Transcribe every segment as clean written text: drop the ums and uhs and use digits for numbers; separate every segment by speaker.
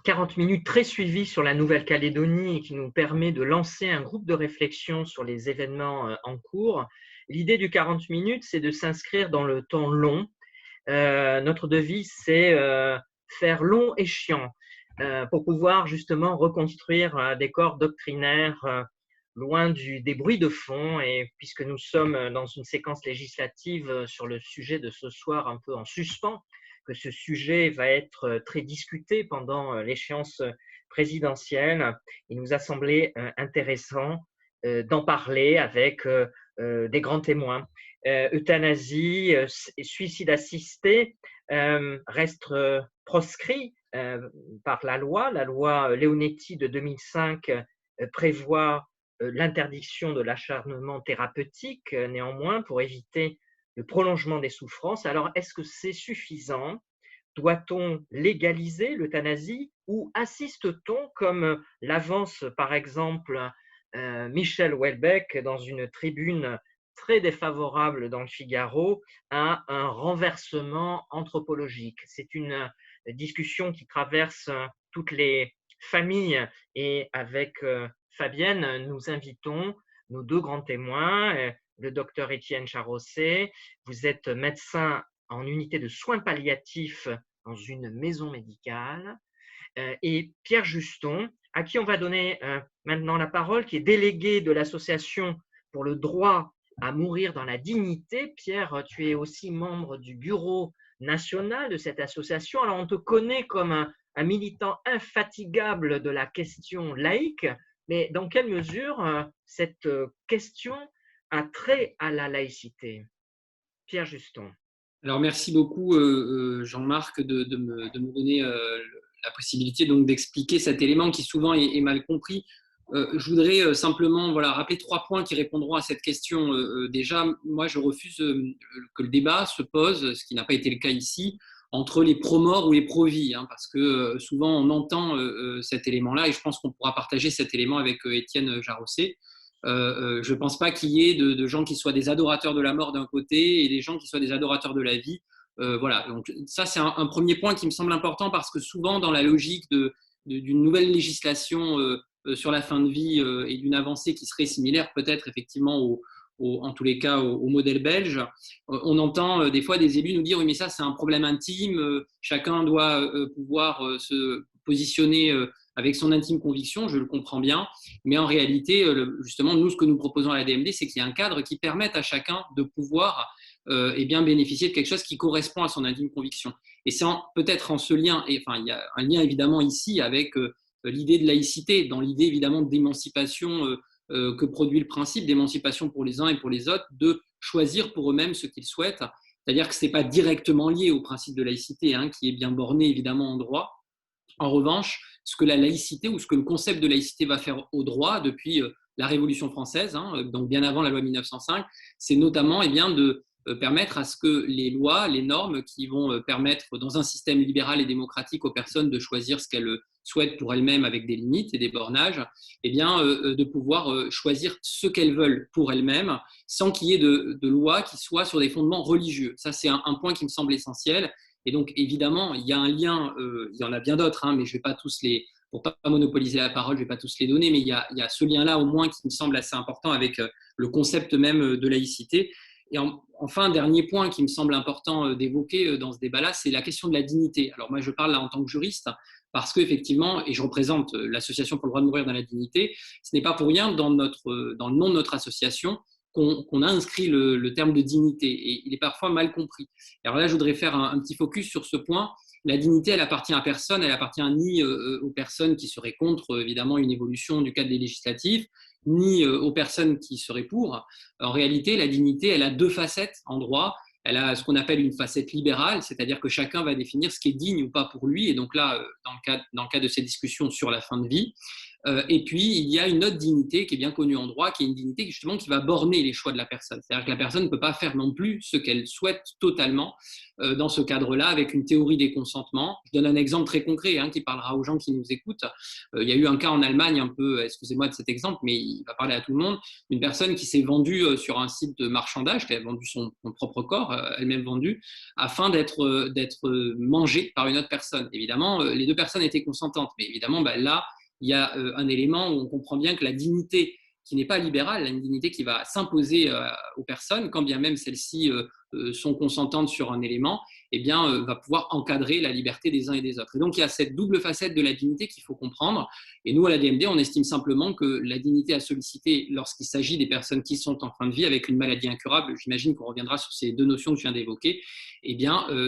Speaker 1: 40 minutes très suivi sur la Nouvelle-Calédonie et qui nous permet de lancer un groupe de réflexion sur les événements en cours. L'idée du 40 minutes, c'est de s'inscrire dans le temps long. Notre devise, c'est faire long et chiant pour pouvoir justement reconstruire un décor doctrinaire loin des bruits de fond. Et puisque nous sommes dans une séquence législative sur le sujet de ce soir un peu en suspens, que ce sujet va être très discuté pendant l'échéance présidentielle, il nous a semblé intéressant d'en parler avec des grands témoins. Euthanasie et suicide assisté restent proscrits par la loi Leonetti de 2005 prévoit l'interdiction de l'acharnement thérapeutique, néanmoins, pour éviter le prolongement des souffrances. Alors, est-ce que c'est suffisant? Doit-on légaliser l'euthanasie ou assiste-t-on, comme l'avance par exemple Michel Houellebecq dans une tribune très défavorable dans le Figaro, à un renversement anthropologique? C'est une discussion qui traverse toutes les familles et avec Fabienne, nous invitons nos deux grands témoins, le docteur Étienne Charosset. Vous êtes médecin en unité de soins palliatifs dans une maison médicale, et Pierre Juston, à qui on va donner maintenant la parole, qui est délégué de l'association pour le droit à mourir dans la dignité. Pierre, tu es aussi membre du bureau national de cette association. Alors, on te connaît comme un militant infatigable de la question laïque, mais dans quelle mesure cette question a trait à la laïcité? Pierre Juston.
Speaker 2: Alors, merci beaucoup, Jean-Marc, de me donner la possibilité donc d'expliquer cet élément qui souvent est mal compris. Je voudrais simplement rappeler 3 points qui répondront à cette question. Déjà, moi, je refuse que le débat se pose, ce qui n'a pas été le cas ici, entre les pro-morts ou les pro-vie, hein, parce que souvent on entend cet élément-là, et je pense qu'on pourra partager cet élément avec Étienne Jarosset. Je ne pense pas qu'il y ait de gens qui soient des adorateurs de la mort d'un côté et des gens qui soient des adorateurs de la vie. Voilà, donc ça c'est un premier point qui me semble important, parce que souvent dans la logique d'une nouvelle législation sur la fin de vie et d'une avancée qui serait similaire peut-être effectivement en tous les cas au modèle belge, on entend des fois des élus nous dire oui mais ça c'est un problème intime, chacun doit pouvoir se positionner avec son intime conviction. Je le comprends bien, mais en réalité justement nous ce que nous proposons à la DMD, c'est qu'il y a un cadre qui permette à chacun de pouvoir bien bénéficier de quelque chose qui correspond à son intime conviction. Et c'est peut-être en ce lien, et enfin il y a un lien évidemment ici avec l'idée de laïcité, dans l'idée évidemment d'émancipation que produit le principe d'émancipation pour les uns et pour les autres, de choisir pour eux-mêmes ce qu'ils souhaitent. C'est-à-dire que ce n'est pas directement lié au principe de laïcité, hein, qui est bien borné évidemment en droit. En revanche, ce que la laïcité ou ce que le concept de laïcité va faire au droit depuis la Révolution française, hein, donc bien avant la loi 1905, c'est notamment de permettre à ce que les lois, les normes qui vont permettre dans un système libéral et démocratique aux personnes de choisir ce qu'elles souhaitent pour elles-mêmes avec des limites et des bornages, de pouvoir choisir ce qu'elles veulent pour elles-mêmes sans qu'il y ait de lois qui soient sur des fondements religieux. Ça, c'est un point qui me semble essentiel. Et donc, évidemment, il y a un lien, il y en a bien d'autres, hein, mais je ne vais pas tous pour ne pas monopoliser la parole, je ne vais pas tous les donner, mais il y a ce lien-là au moins qui me semble assez important avec le concept même de laïcité. Et enfin, dernier point qui me semble important d'évoquer dans ce débat-là, c'est la question de la dignité. Alors moi, je parle là en tant que juriste, parce qu'effectivement, et je représente l'Association pour le droit de mourir dans la dignité, ce n'est pas pour rien dans le nom de notre association qu'on a inscrit le terme de dignité, et il est parfois mal compris. Alors là, je voudrais faire un petit focus sur ce point. La dignité, elle appartient à personne, elle appartient ni aux personnes qui seraient contre, évidemment, une évolution du cadre des législatifs, ni aux personnes qui seraient pour. En réalité, la dignité, elle a 2 facettes en droit. Elle a ce qu'on appelle une facette libérale, c'est-à-dire que chacun va définir ce qui est digne ou pas pour lui, et donc là, dans le cas de ces discussions sur la fin de vie, Et puis, il y a une autre dignité qui est bien connue en droit, qui est une dignité justement qui va borner les choix de la personne. C'est-à-dire que la personne ne peut pas faire non plus ce qu'elle souhaite totalement dans ce cadre-là, avec une théorie des consentements. Je donne un exemple très concret qui parlera aux gens qui nous écoutent. Il y a eu un cas en Allemagne, un peu, excusez-moi de cet exemple, mais il va parler à tout le monde, une personne qui s'est vendue sur un site de marchandage, qui a vendu son propre corps, elle-même vendue, afin d'être mangée par une autre personne. Évidemment, les deux personnes étaient consentantes, mais évidemment, là, il y a un élément où on comprend bien que la dignité qui n'est pas libérale, une dignité qui va s'imposer aux personnes, quand bien même celles-ci sont consentantes sur un élément, va pouvoir encadrer la liberté des uns et des autres. Et donc, il y a cette double facette de la dignité qu'il faut comprendre. Et nous, à la DMD, on estime simplement que la dignité à solliciter lorsqu'il s'agit des personnes qui sont en fin de vie avec une maladie incurable, j'imagine qu'on reviendra sur ces deux notions que je viens d'évoquer,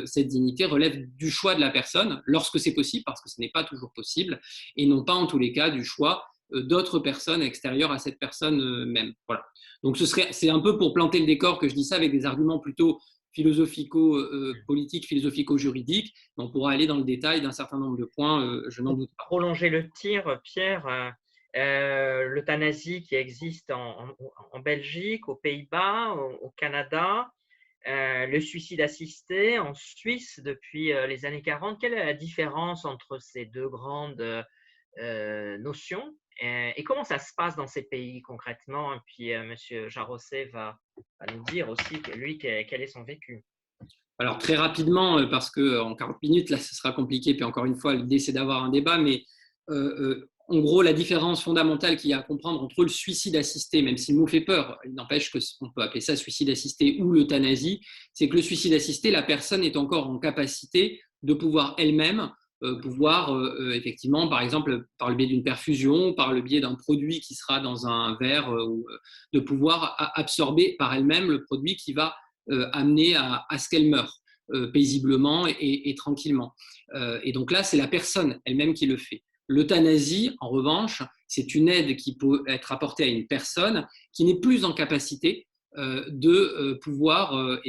Speaker 2: cette dignité relève du choix de la personne lorsque c'est possible, parce que ce n'est pas toujours possible, et non pas en tous les cas du choix d'autres personnes extérieures à cette personne même. Voilà. Donc c'est un peu pour planter le décor que je dis ça avec des arguments plutôt philosophico-politiques, philosophico-juridiques. On pourra aller dans le détail d'un certain nombre de points, je n'en doute pas.
Speaker 1: Prolonger le tir, Pierre, l'euthanasie qui existe en Belgique, aux Pays-Bas, au Canada, le suicide assisté en Suisse depuis les années 40. Quelle est la différence entre ces deux grandes notions et comment ça se passe dans ces pays concrètement? Et puis, M. Jarosset va nous dire aussi, lui, quel est son vécu.
Speaker 2: Alors, très rapidement, parce qu'en 40 minutes, là, ce sera compliqué. Puis encore une fois, l'idée, c'est d'avoir un débat. Mais en gros, la différence fondamentale qu'il y a à comprendre entre le suicide assisté, même si le mot fait peur, il n'empêche qu'on peut appeler ça suicide assisté ou l'euthanasie, c'est que le suicide assisté, la personne est encore en capacité de pouvoir elle-même effectivement, par exemple, par le biais d'une perfusion, par le biais d'un produit qui sera dans un verre, de pouvoir absorber par elle-même le produit qui va amener à ce qu'elle meure paisiblement et tranquillement. Et donc là, c'est la personne elle-même qui le fait. L'euthanasie, en revanche, c'est une aide qui peut être apportée à une personne qui n'est plus en capacité de pouvoir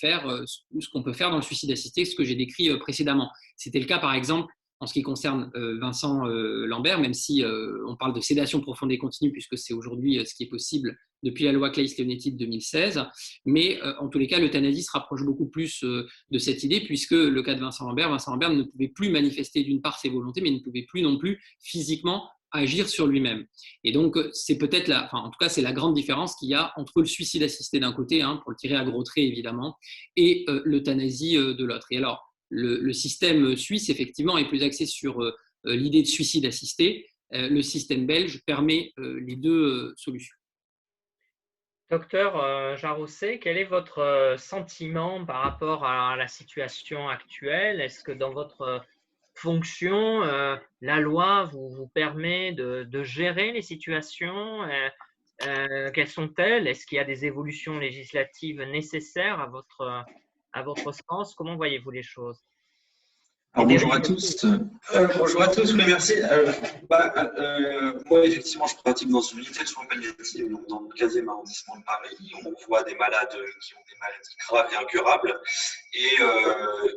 Speaker 2: faire ce qu'on peut faire dans le suicide assisté, ce que j'ai décrit précédemment. C'était le cas, par exemple, en ce qui concerne Vincent Lambert, même si on parle de sédation profonde et continue, puisque c'est aujourd'hui ce qui est possible depuis la loi Claeys-Leonetti de 2016. Mais en tous les cas, l'euthanasie se rapproche beaucoup plus de cette idée, puisque le cas de Vincent Lambert ne pouvait plus manifester d'une part ses volontés, mais ne pouvait plus non plus physiquement agir sur lui-même. Et donc, c'est peut-être en tout cas, c'est la grande différence qu'il y a entre le suicide assisté d'un côté, pour le tirer à gros traits évidemment, et l'euthanasie de l'autre. Et alors, le système suisse, effectivement, est plus axé sur l'idée de suicide assisté. Le système belge permet les deux solutions.
Speaker 1: Docteur Jarosset, quel est votre sentiment par rapport à la situation actuelle? Est-ce que dans votre fonction, la loi vous permet de gérer les situations? Quelles sont-elles? Est-ce qu'il y a des évolutions législatives nécessaires à votre sens? Comment voyez-vous les choses?
Speaker 3: Alors, bonjour à tous. Bonjour à tous, oui, merci. Moi, effectivement, je pratique dans une unité de soins palliatifs, donc dans le 15e arrondissement de Paris. On voit des malades qui ont des maladies graves et incurables et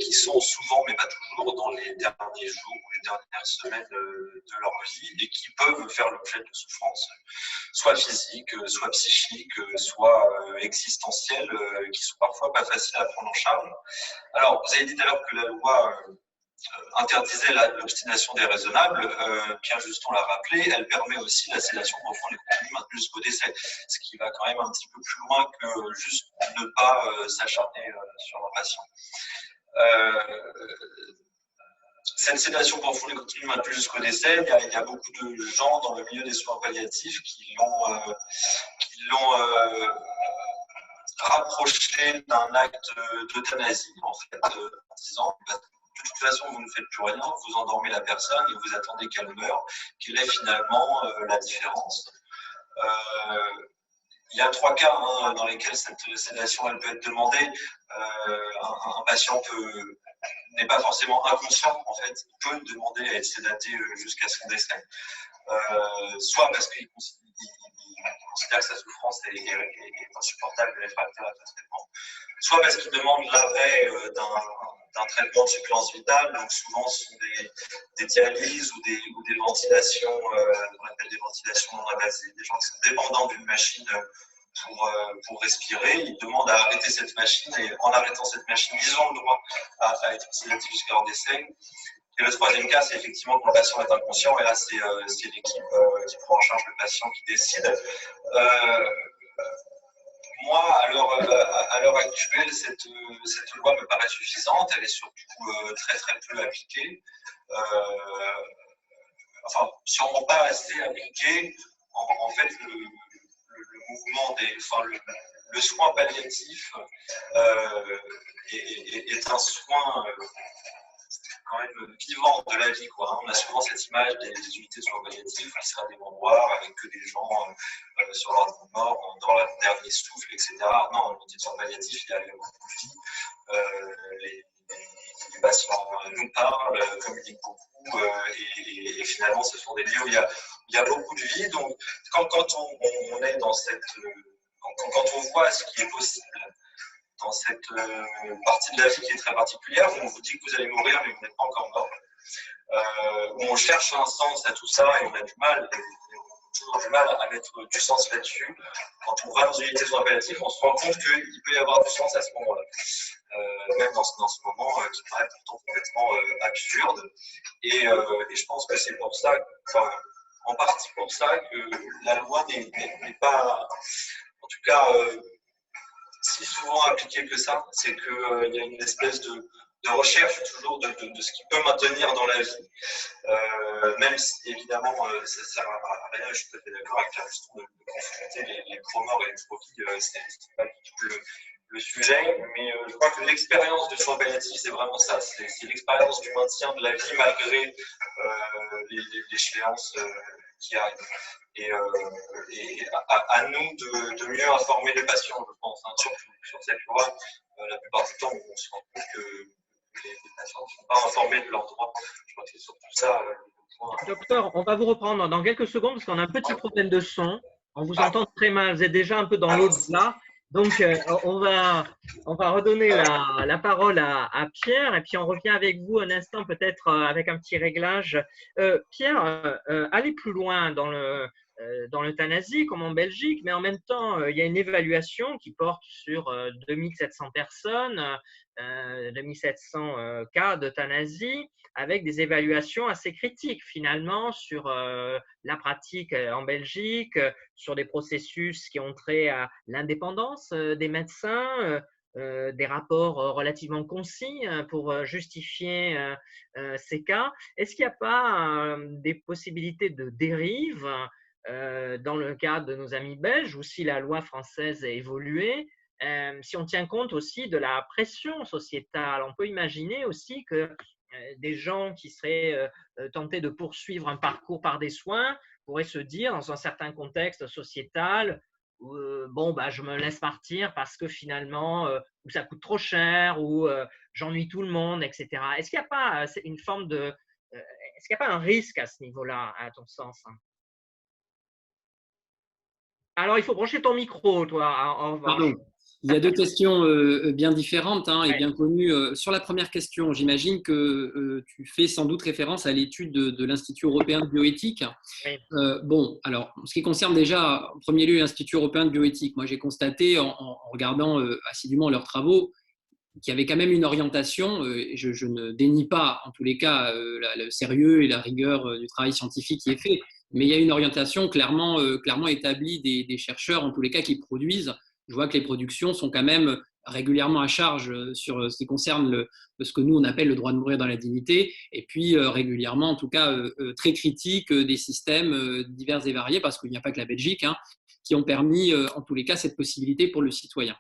Speaker 3: qui sont souvent, mais pas toujours, dans les derniers jours ou les dernières semaines de leur vie et qui peuvent faire l'objet de souffrances, soit physiques, soit psychiques, soit existentielles, qui sont parfois pas faciles à prendre en charge. Alors, vous avez dit tout à l'heure que la loi interdisait l'obstination déraisonnable, Pierre Juston l'a rappelé, elle permet aussi la sédation profonde et continue maintenue jusqu'au décès, ce qui va quand même un petit peu plus loin que juste ne pas s'acharner sur un patient. Cette sédation profonde et continue maintenue jusqu'au décès, il y a beaucoup de gens dans le milieu des soins palliatifs qui l'ont rapproché d'un acte d'euthanasie, en fait, en disant de toute façon, vous ne faites plus rien, vous endormez la personne et vous attendez qu'elle meure. Quelle est finalement la différence? Il y a 3 cas dans lesquels cette sédation elle peut être demandée. Un patient n'est pas forcément inconscient, en fait, il peut demander à être sédaté jusqu'à son décès. Soit parce qu'il considère que sa souffrance est insupportable et réfractaire à tout traitement, soit parce qu'ils demandent l'arrêt d'un traitement de suppléance vitale, donc souvent ce sont des dialyses ou des ventilations, on appelle des ventilations non invasives, des gens qui sont dépendants d'une machine pour respirer. Ils demandent à arrêter cette machine et en arrêtant cette machine, ils ont le droit à être sédatifs jusqu'à leur décès. Et le troisième cas, c'est effectivement quand le patient est inconscient, et là, c'est l'équipe qui prend en charge le patient qui décide. Moi, à l'heure actuelle, cette loi me paraît suffisante. Elle est surtout très très peu appliquée. Enfin, sûrement pas assez appliquée. En fait, le mouvement le soin palliatif est un soin quand même vivant de la vie, quoi. On a souvent cette image des unités de soins palliatifs qui seraient des endroits avec que des gens sur leur mort, dans leur dernier souffle, etc. Non, l'unité de soins palliatifs, il y a beaucoup de vie. Les patients nous parlent, communiquent beaucoup, et finalement, ce sont des lieux où il y a beaucoup de vie. Donc, quand on est dans cette. Quand on voit ce qui est possible dans cette partie de la vie qui est très particulière, où on vous dit que vous allez mourir, mais vous n'êtes pas encore mort, où on cherche un sens à tout ça et on a toujours du mal à mettre du sens là-dessus. Quand on va dans une unité de soins palliatifs, on se rend compte qu'il peut y avoir du sens à ce moment-là. Même dans ce moment qui paraît pourtant complètement absurde. Et je pense que c'est pour ça, en partie pour ça, que la loi n'est pas, en tout cas, si souvent appliquée que ça. C'est qu'il y a une espèce de recherche toujours de ce qui peut maintenir dans la vie. Même si, évidemment, ça ne sert à rien, je suis tout à fait d'accord avec Pierre Juston, de confronter les pro-morts et les pro-vie, c'est pas du tout le sujet, mais je crois que l'expérience de soins palliatifs, c'est vraiment ça. C'est l'expérience du maintien de la vie malgré l'échéance qui arrive. Et à nous de mieux informer les patients, je pense, hein, surtout sur cette loi. La plupart du temps, on se rend compte que les patients ne sont pas informés de leurs droits. Je crois que c'est surtout ça le point.
Speaker 1: Docteur, on va vous reprendre dans quelques secondes parce qu'on a un petit problème de son. On vous entend très mal. Vous êtes déjà un peu dans l'au-delà. Donc, on va redonner la parole à Pierre et puis on revient avec vous un instant peut-être avec un petit réglage. Pierre, allez plus loin dans l'euthanasie comme en Belgique, mais en même temps, il y a une évaluation qui porte sur 2700 personnes, 2700 cas d'euthanasie, avec des évaluations assez critiques finalement sur la pratique en Belgique, sur des processus qui ont trait à l'indépendance des médecins, des rapports relativement concis pour justifier ces cas. Est-ce qu'il n'y a pas des possibilités de dérive dans le cas de nos amis belges, ou si la loi française a évolué, si on tient compte aussi de la pression sociétale? On peut imaginer aussi que des gens qui seraient tentés de poursuivre un parcours par des soins pourraient se dire, dans un certain contexte sociétal, bon, bah, je me laisse partir parce que finalement, ou ça coûte trop cher, ou j'ennuie tout le monde, etc. Est-ce qu'il n'y a pas une forme de… est-ce qu'il n'y a pas un risque à ce niveau-là, à ton sens? Alors, il faut brancher ton micro, toi, en revanche.
Speaker 2: Pardon. Il y a deux questions bien différentes et bien connues. Sur la première question, j'imagine que tu fais sans doute référence à l'étude de l'Institut européen de bioéthique. Oui. Bon, alors, en ce qui concerne déjà, en premier lieu, l'Institut européen de bioéthique, moi j'ai constaté en regardant assidûment leurs travaux qu'il y avait quand même une orientation, je ne dénie pas en tous les cas le sérieux et la rigueur du travail scientifique qui est fait, mais il y a une orientation clairement établie des chercheurs, en tous les cas, qui produisent. Je vois que les productions sont quand même régulièrement à charge sur ce qui concerne ce que nous on appelle le droit de mourir dans la dignité, et puis régulièrement, en tout cas, très critiques des systèmes divers et variés, parce qu'il n'y a pas que la Belgique, qui ont permis, en tous les cas, cette possibilité pour le citoyen.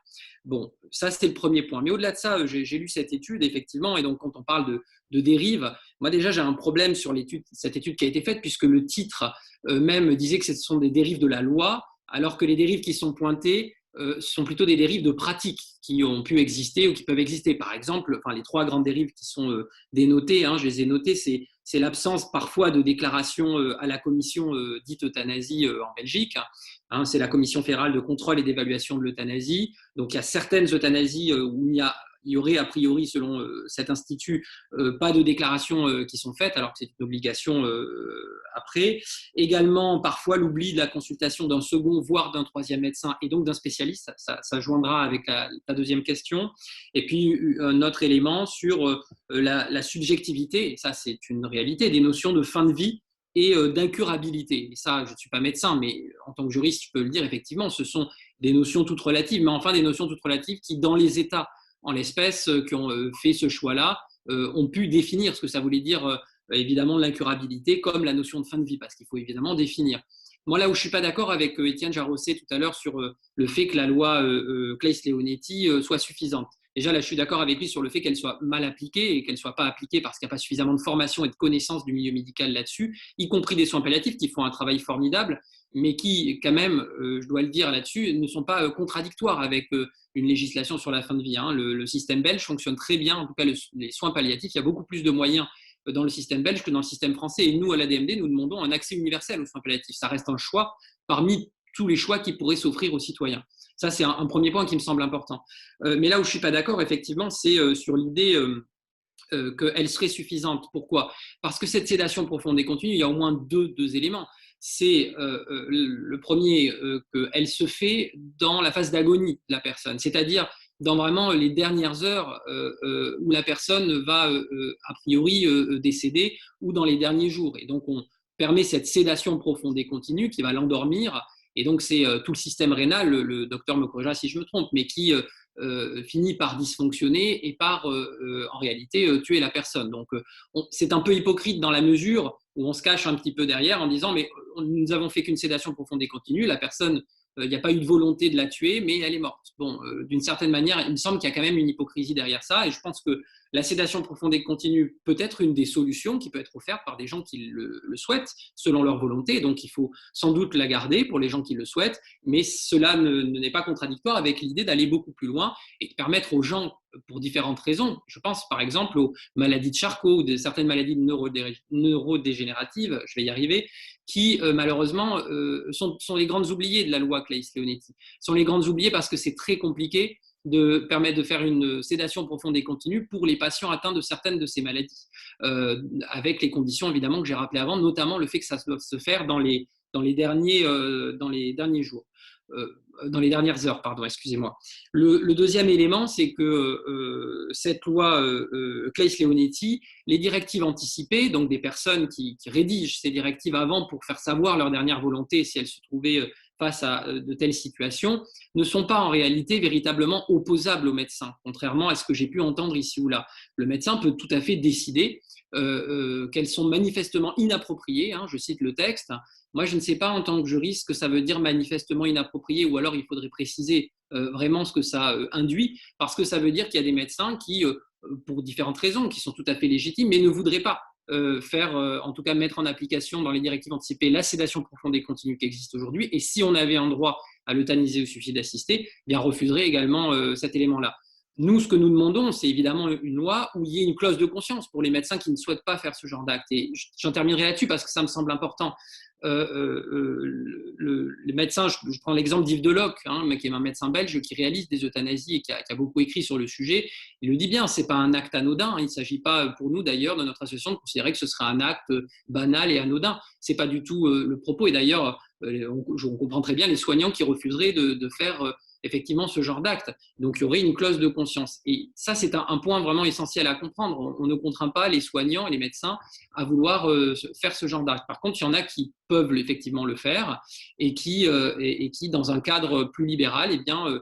Speaker 2: Bon, ça, c'était le premier point. Mais au-delà de ça, j'ai lu cette étude, effectivement, et donc quand on parle de dérive, moi déjà, j'ai un problème sur cette étude qui a été faite, puisque le titre même disait que ce sont des dérives de la loi, alors que les dérives qui sont pointées sont plutôt des dérives de pratiques qui ont pu exister ou qui peuvent exister. Par exemple, les trois grandes dérives qui sont dénotées, je les ai notées, c'est c'est l'absence parfois de déclaration à la commission dite euthanasie en Belgique. Hein, c'est la commission fédérale de contrôle et d'évaluation de l'euthanasie. Donc il y a certaines euthanasies où il y aurait a priori, selon cet institut, pas de déclaration qui sont faites, alors que c'est une obligation après. Également, parfois, l'oubli de la consultation d'un second, voire d'un troisième médecin, et donc d'un spécialiste. Ça joindra avec ta deuxième question. Et puis, un autre élément sur la subjectivité, et ça, c'est une réalité, des notions de fin de vie et d'incurabilité. Et ça, je ne suis pas médecin, mais en tant que juriste, je peux le dire, effectivement, ce sont des notions toutes relatives, mais enfin des notions toutes relatives qui, dans les États, en l'espèce, qui ont fait ce choix-là, ont pu définir ce que ça voulait dire, évidemment, l'incurabilité comme la notion de fin de vie, parce qu'il faut évidemment définir. Moi, là où je ne suis pas d'accord avec Étienne Jarosset tout à l'heure sur le fait que la loi Claeys-Leonetti soit suffisante. Déjà, là, je suis d'accord avec lui sur le fait qu'elle soit mal appliquée et qu'elle ne soit pas appliquée parce qu'il n'y a pas suffisamment de formation et de connaissances du milieu médical là-dessus, y compris des soins palliatifs qui font un travail formidable, mais qui, quand même, je dois le dire là-dessus, ne sont pas contradictoires avec une législation sur la fin de vie. Hein. Le système belge fonctionne très bien, en tout cas les soins palliatifs, il y a beaucoup plus de moyens dans le système belge que dans le système français. Et nous, à l'ADMD, nous demandons un accès universel aux soins palliatifs. Ça reste un choix parmi tous les choix qui pourraient s'offrir aux citoyens. Ça, c'est un premier point qui me semble important. Mais là où je ne suis pas d'accord, effectivement, c'est sur l'idée qu'elle serait suffisante. Pourquoi ? Parce que cette sédation profonde et continue, il y a au moins deux éléments. C'est le premier, qu'elle se fait dans la phase d'agonie de la personne, c'est-à-dire dans vraiment les dernières heures où la personne va a priori décéder ou dans les derniers jours. Et donc, on permet cette sédation profonde et continue qui va l'endormir. Et donc, c'est tout le système rénal, le docteur me corrigera si je me trompe, mais qui finit par dysfonctionner et par, en réalité, tuer la personne. Donc, c'est un peu hypocrite dans la mesure où on se cache un petit peu derrière en disant « mais nous avons fait qu'une sédation profonde et continue, la personne, il n'y a pas eu de volonté de la tuer, mais elle est morte ». Bon, d'une certaine manière, il me semble qu'il y a quand même une hypocrisie derrière ça, et je pense que la sédation profonde et continue peut être une des solutions qui peut être offerte par des gens qui le souhaitent, selon leur volonté. Donc, il faut sans doute la garder pour les gens qui le souhaitent, mais cela n'est pas contradictoire avec l'idée d'aller beaucoup plus loin et de permettre aux gens, pour différentes raisons, je pense par exemple aux maladies de Charcot ou de certaines maladies neurodégénératives, je vais y arriver, qui malheureusement sont les grandes oubliées de la loi Claeys-Leonetti. Sont les grandes oubliées parce que c'est très compliqué de permettre de faire une sédation profonde et continue pour les patients atteints de certaines de ces maladies, avec les conditions évidemment que j'ai rappelées avant, notamment le fait que ça doit se faire dans les derniers jours. Dans les dernières heures, pardon, excusez-moi. Le deuxième élément, c'est que cette loi Claeys-Leonetti, les directives anticipées, donc des personnes qui rédigent ces directives avant pour faire savoir leur dernière volonté si elles se trouvaient face à de telles situations, ne sont pas en réalité véritablement opposables au médecin, contrairement à ce que j'ai pu entendre ici ou là. Le médecin peut tout à fait décider qu'elles sont manifestement inappropriées, hein, je cite le texte. Moi, je ne sais pas en tant que juriste ce que ça veut dire manifestement inapproprié, ou alors il faudrait préciser vraiment ce que ça induit, parce que ça veut dire qu'il y a des médecins qui, pour différentes raisons, qui sont tout à fait légitimes, mais ne voudraient pas en tout cas mettre en application dans les directives anticipées la sédation profonde et continue qui existe aujourd'hui. Et si on avait un droit à l'euthanasie ou au suicide assisté, bien refuserait également cet élément-là. Nous, ce que nous demandons, c'est évidemment une loi où il y ait une clause de conscience pour les médecins qui ne souhaitent pas faire ce genre d'acte. Et j'en terminerai là-dessus parce que ça me semble important. Les médecins, je prends l'exemple d'Yves Deloc, hein, qui est un médecin belge qui réalise des euthanasies et qui a beaucoup écrit sur le sujet. Il le dit bien, ce n'est pas un acte anodin. Il ne s'agit pas pour nous d'ailleurs, dans notre association, de considérer que ce serait un acte banal et anodin. Ce n'est pas du tout le propos. Et d'ailleurs, on comprend très bien les soignants qui refuseraient de faire effectivement ce genre d'acte. Donc il y aurait une clause de conscience. Et ça, c'est un point vraiment essentiel à comprendre. On ne contraint pas les soignants et les médecins à vouloir faire ce genre d'acte. Par contre, il y en a qui peuvent effectivement le faire et qui dans un cadre plus libéral, eh bien,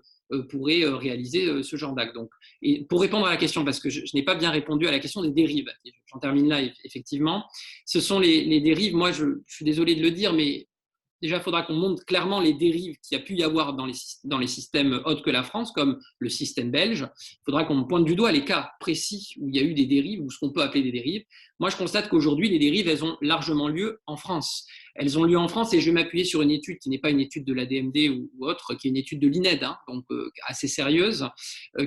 Speaker 2: pourraient réaliser ce genre d'acte. Donc, et pour répondre à la question, parce que je n'ai pas bien répondu à la question des dérives, j'en termine là, effectivement, ce sont les dérives. Moi, je suis désolé de le dire, mais déjà, il faudra qu'on montre clairement les dérives qu'il y a pu y avoir dans les systèmes autres que la France, comme le système belge. Il faudra qu'on pointe du doigt les cas précis où il y a eu des dérives, ou ce qu'on peut appeler des dérives. Moi, je constate qu'aujourd'hui, les dérives, elles ont largement lieu en France. Elles ont lieu en France et je vais m'appuyer sur une étude qui n'est pas une étude de l'ADMD ou autre, qui est une étude de l'INED, hein, donc assez sérieuse,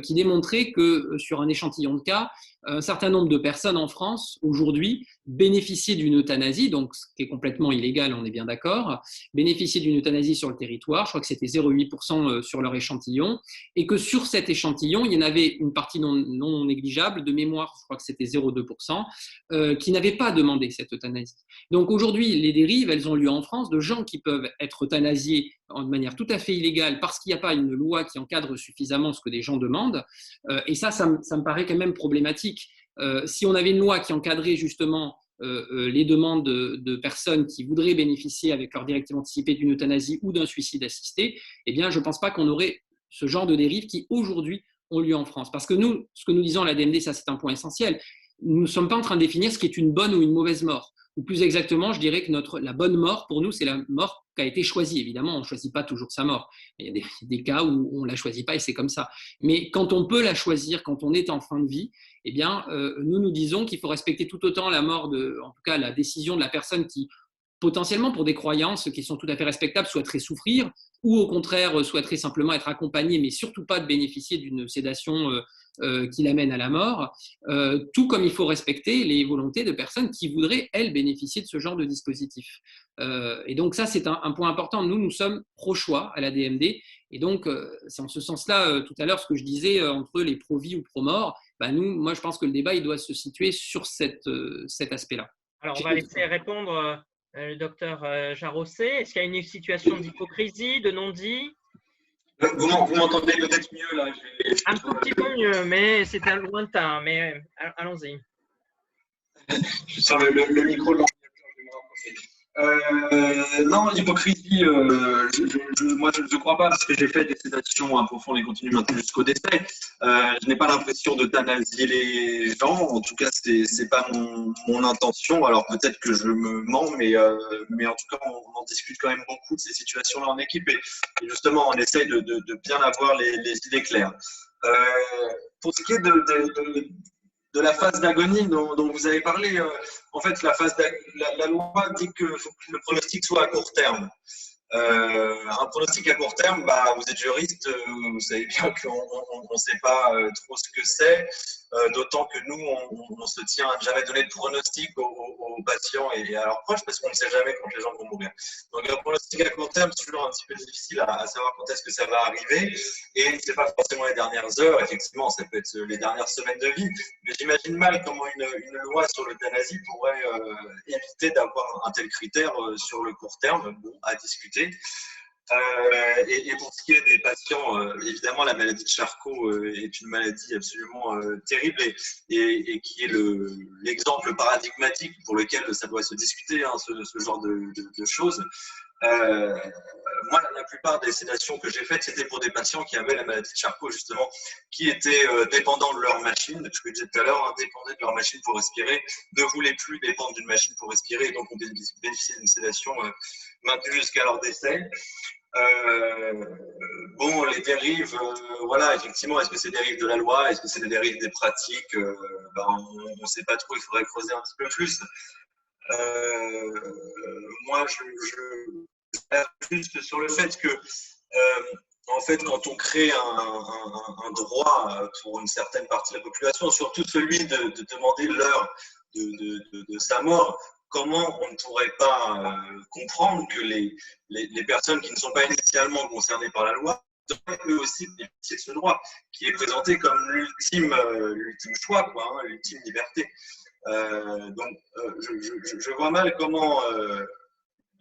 Speaker 2: qui démontrait que sur un échantillon de cas, un certain nombre de personnes en France, aujourd'hui, bénéficiaient d'une euthanasie, donc ce qui est complètement illégal, on est bien d'accord, bénéficiaient d'une euthanasie sur le territoire, je crois que c'était 0,8% sur leur échantillon, et que sur cet échantillon, il y en avait une partie non négligeable, de mémoire, je crois que c'était 0,2%, qui n'avaient pas demandé cette euthanasie. Donc aujourd'hui, les dérives, elles ont lieu en France de gens qui peuvent être euthanasiés de manière tout à fait illégale parce qu'il n'y a pas une loi qui encadre suffisamment ce que des gens demandent. Et ça me paraît quand même problématique. Si on avait une loi qui encadrait justement les demandes de personnes qui voudraient bénéficier avec leur directive anticipée d'une euthanasie ou d'un suicide assisté, eh bien, je ne pense pas qu'on aurait ce genre de dérives qui aujourd'hui ont lieu en France. Parce que nous, ce que nous disons à la DMD, ça c'est un point essentiel, nous ne sommes pas en train de définir ce qui est une bonne ou une mauvaise mort. Ou plus exactement, je dirais que la bonne mort, pour nous, c'est la mort qui a été choisie. Évidemment, on ne choisit pas toujours sa mort. Il y a des cas où on ne la choisit pas et c'est comme ça. Mais quand on peut la choisir, quand on est en fin de vie, eh bien, nous disons qu'il faut respecter tout autant la mort, en tout cas la décision de la personne qui, potentiellement pour des croyances qui sont tout à fait respectables, souhaiterait souffrir ou au contraire souhaiterait simplement être accompagnée, mais surtout pas de bénéficier d'une sédation qui l'amène à la mort, tout comme il faut respecter les volontés de personnes qui voudraient, elles, bénéficier de ce genre de dispositif. Et donc ça, c'est un point important. Nous sommes pro-choix à la DMD, et donc c'est en ce sens-là, tout à l'heure, ce que je disais entre les pro-vie ou pro-mort, moi, je pense que le débat, il doit se situer sur cet aspect-là.
Speaker 1: Alors, on va laisser répondre le docteur Jarosset. Est-ce qu'il y a une situation d'hypocrisie, de non-dit?
Speaker 3: Vous m'entendez peut-être mieux là.
Speaker 1: Un tout petit peu mieux, mais c'est un lointain. Mais allons-y.
Speaker 3: Je suis sur le micro de l'ordinateur, je vais me rapprocher. Non, l'hypocrisie, moi je ne crois pas parce que j'ai fait des sédations profondes et continues maintenant jusqu'au décès. Je n'ai pas l'impression d'euthanasier les gens, en tout cas c'est pas mon intention. Alors peut-être que je me mens, mais en tout cas on en discute quand même beaucoup de ces situations-là en équipe et justement on essaye de bien avoir les idées claires. Pour ce qui est de la phase d'agonie dont vous avez parlé, en fait, la loi dit que le pronostic soit à court terme. Un pronostic à court terme, vous êtes juriste, vous savez bien qu'on ne sait pas trop ce que c'est, d'autant que nous, on se tient à ne jamais donner de pronostic aux patients et à leurs proches, parce qu'on ne sait jamais quand les gens vont mourir. Donc un pronostic à court terme, c'est toujours un petit peu difficile à savoir quand est-ce que ça va arriver, et ce n'est pas forcément les dernières heures, effectivement, ça peut être les dernières semaines de vie, mais j'imagine mal comment une loi sur l'euthanasie pourrait éviter d'avoir un tel critère sur le court terme, à discuter. Et pour ce qui est des patients, évidemment, la maladie de Charcot est une maladie absolument terrible et qui est l'exemple paradigmatique pour lequel ça doit se discuter, ce genre de choses. Moi, la plupart des sédations que j'ai faites, c'était pour des patients qui avaient la maladie de Charcot, justement, qui étaient dépendants de leur machine, ce que je disais tout à l'heure, dépendaient de leur machine pour respirer, ne voulaient plus dépendre d'une machine pour respirer, et donc ont bénéficié d'une sédation maintenue jusqu'à leur décès. Les dérives, voilà, effectivement, est-ce que c'est des dérives de la loi, est-ce que c'est des dérives des pratiques, on ne sait pas trop, il faudrait creuser un petit peu plus. Moi, je juste sur le fait que, en fait, quand on crée un droit pour une certaine partie de la population, surtout celui de demander l'heure de sa mort, comment on ne pourrait pas comprendre que les personnes qui ne sont pas initialement concernées par la loi devraient eux aussi bénéficier de ce droit, qui est présenté comme l'ultime choix, l'ultime liberté. Donc, je vois mal comment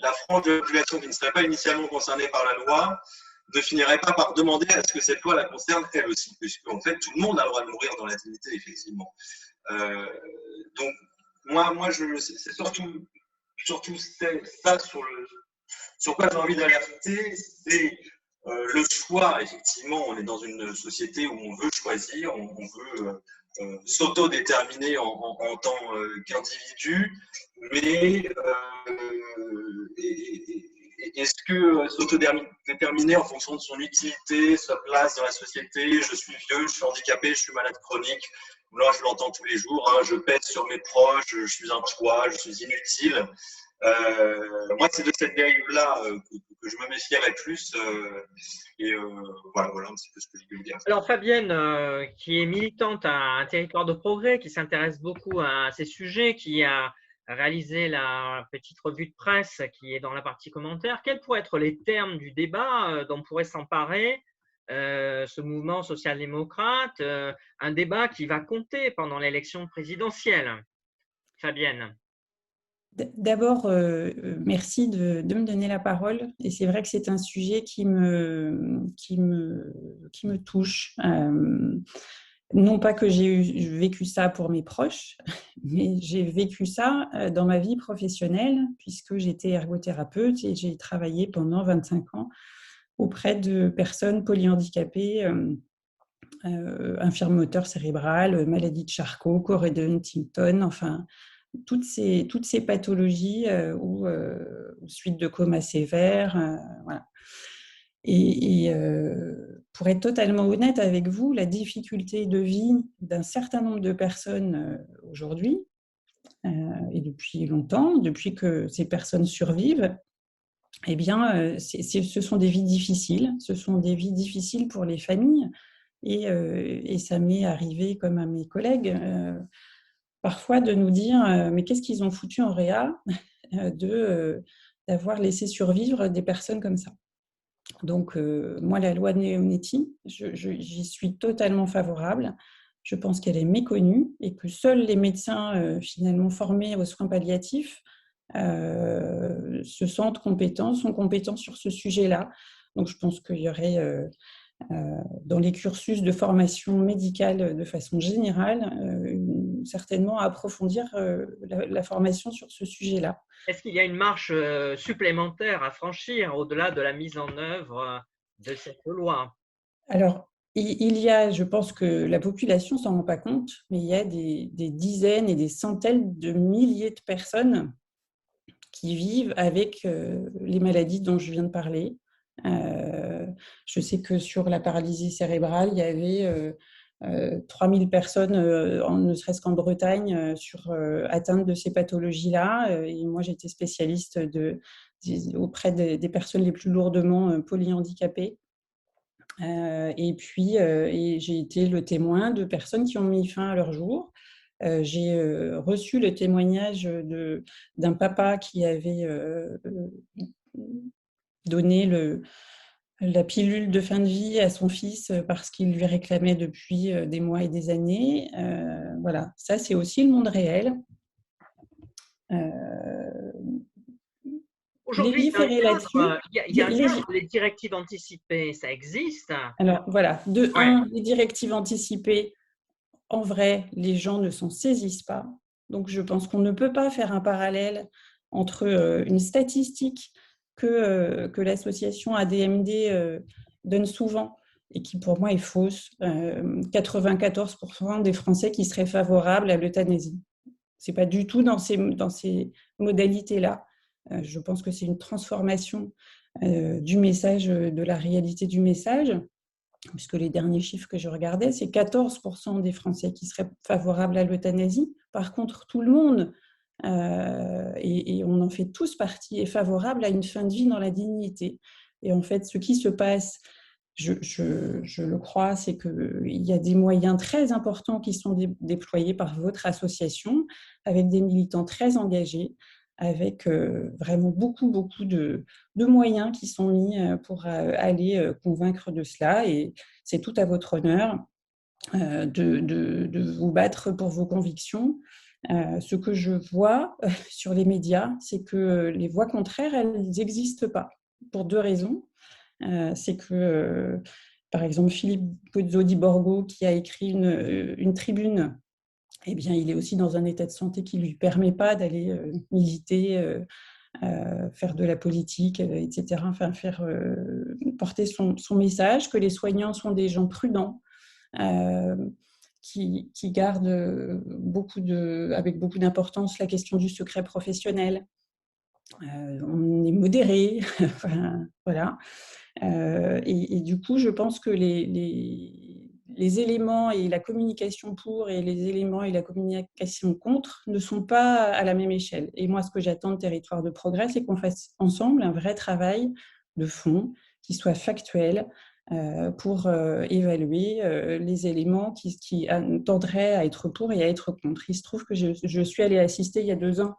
Speaker 3: la frange de la population qui ne serait pas initialement concernée par la loi ne finirait pas par demander à ce que cette loi la concerne elle aussi, puisque en fait tout le monde a le droit de mourir dans la dignité, effectivement. Donc, moi c'est surtout ça sur quoi j'ai envie d'alerter, c'est le choix. Effectivement, on est dans une société où on veut choisir, on veut s'auto-déterminer en tant qu'individu, mais est-ce que s'auto-déterminer en fonction de son utilité, sa place dans la société, je suis vieux, je suis handicapé, je suis malade chronique, là je l'entends tous les jours, je pèse sur mes proches, je suis un poids, je suis inutile. Moi, c'est de cette dérive-là que je me méfierais plus. Voilà un petit peu ce que je voulais dire.
Speaker 1: Alors Fabienne, qui est militante à un territoire de progrès, qui s'intéresse beaucoup à ces sujets, qui a réalisé la petite revue de presse qui est dans la partie commentaire, quels pourraient être les termes du débat dont pourrait s'emparer ce mouvement social-démocrate, un débat qui va compter pendant l'élection présidentielle? Fabienne.
Speaker 4: D'abord, merci de me donner la parole. Et c'est vrai que c'est un sujet qui me touche. Non pas que j'ai vécu ça pour mes proches, mais j'ai vécu ça dans ma vie professionnelle, puisque j'étais ergothérapeute et j'ai travaillé pendant 25 ans auprès de personnes polyhandicapées, infirme moteur cérébral, maladie de Charcot, Corey de Huntington, enfin toutes ces pathologies ou suite de coma sévère, voilà. Et pour être totalement honnête avec vous, la difficulté de vie d'un certain nombre de personnes aujourd'hui, et depuis longtemps, depuis que ces personnes survivent, eh bien, ce sont des vies difficiles. Ce sont des vies difficiles pour les familles. Et ça m'est arrivé, comme à mes collègues, parfois de nous dire mais qu'est-ce qu'ils ont foutu en réa d'avoir laissé survivre des personnes comme ça. Donc, moi, la loi Néonetti, j'y suis totalement favorable. Je pense qu'elle est méconnue et que seuls les médecins finalement formés aux soins palliatifs se sentent compétents, sont compétents sur ce sujet-là. Donc, je pense qu'il y aurait dans les cursus de formation médicale de façon générale, certainement à approfondir la formation sur ce sujet-là.
Speaker 1: Est-ce qu'il y a une marche supplémentaire à franchir au-delà de la mise en œuvre de cette loi?
Speaker 4: Alors, il y a, je pense que la population ne s'en rend pas compte, mais il y a des dizaines et des centaines de milliers de personnes qui vivent avec les maladies dont je viens de parler. Je sais que sur la paralysie cérébrale, il y avait 3000 personnes, ne serait-ce qu'en Bretagne, atteintes de ces pathologies-là. Et moi, j'étais spécialiste auprès des personnes les plus lourdement polyhandicapées. Et puis, j'ai été le témoin de personnes qui ont mis fin à leur jour. J'ai reçu le témoignage d'un papa qui avait donné la pilule de fin de vie à son fils parce qu'il lui réclamait depuis des mois et des années. Voilà, ça c'est aussi le monde réel.
Speaker 1: Aujourd'hui,
Speaker 4: légiférer là-dessus.
Speaker 1: Il y a un cadre, les directives anticipées, ça existe.
Speaker 4: Alors voilà, les directives anticipées, en vrai, les gens ne s'en saisissent pas. Donc je pense qu'on ne peut pas faire un parallèle entre une statistique que l'association ADMD donne souvent et qui pour moi est fausse. 94% des Français qui seraient favorables à l'euthanasie. Ce n'est pas du tout dans ces modalités-là. Je pense que c'est une transformation du message, de la réalité du message, puisque les derniers chiffres que je regardais, c'est 14% des Français qui seraient favorables à l'euthanasie. Par contre, tout le monde, et on en fait tous partie, est favorable à une fin de vie dans la dignité. Et en fait, ce qui se passe, je le crois, c'est qu'il y a des moyens très importants qui sont déployés par votre association, avec des militants très engagés, avec vraiment beaucoup de moyens qui sont mis pour aller convaincre de cela. Et c'est tout à votre honneur de vous battre pour vos convictions. Ce que je vois sur les médias, c'est que les voix contraires, elles n'existent pas, pour deux raisons. C'est que, par exemple, Philippe Pozzo di Borgo, qui a écrit une tribune, eh bien, il est aussi dans un état de santé qui ne lui permet pas d'aller militer, faire de la politique, etc., enfin, porter son message, que les soignants sont des gens prudents, qui gardent avec beaucoup d'importance la question du secret professionnel. On est modéré, enfin, voilà. Et du coup, je pense que les éléments et la communication pour et les éléments et la communication contre ne sont pas à la même échelle. Et moi, ce que j'attends de Territoire de Progrès, c'est qu'on fasse ensemble un vrai travail de fond qui soit factuel pour évaluer les éléments qui tendraient à être pour et à être contre. Il se trouve que je suis allée assister il y a 2 ans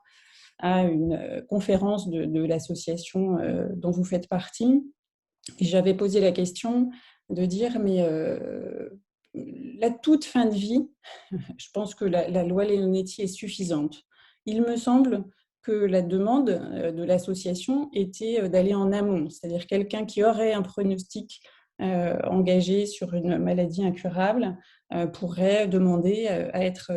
Speaker 4: à une conférence de l'association dont vous faites partie. Et j'avais posé la question de dire, mais la toute fin de vie, je pense que la loi Leonetti est suffisante. Il me semble que la demande de l'association était d'aller en amont, c'est-à-dire quelqu'un qui aurait un pronostic engagé sur une maladie incurable pourrait demander à être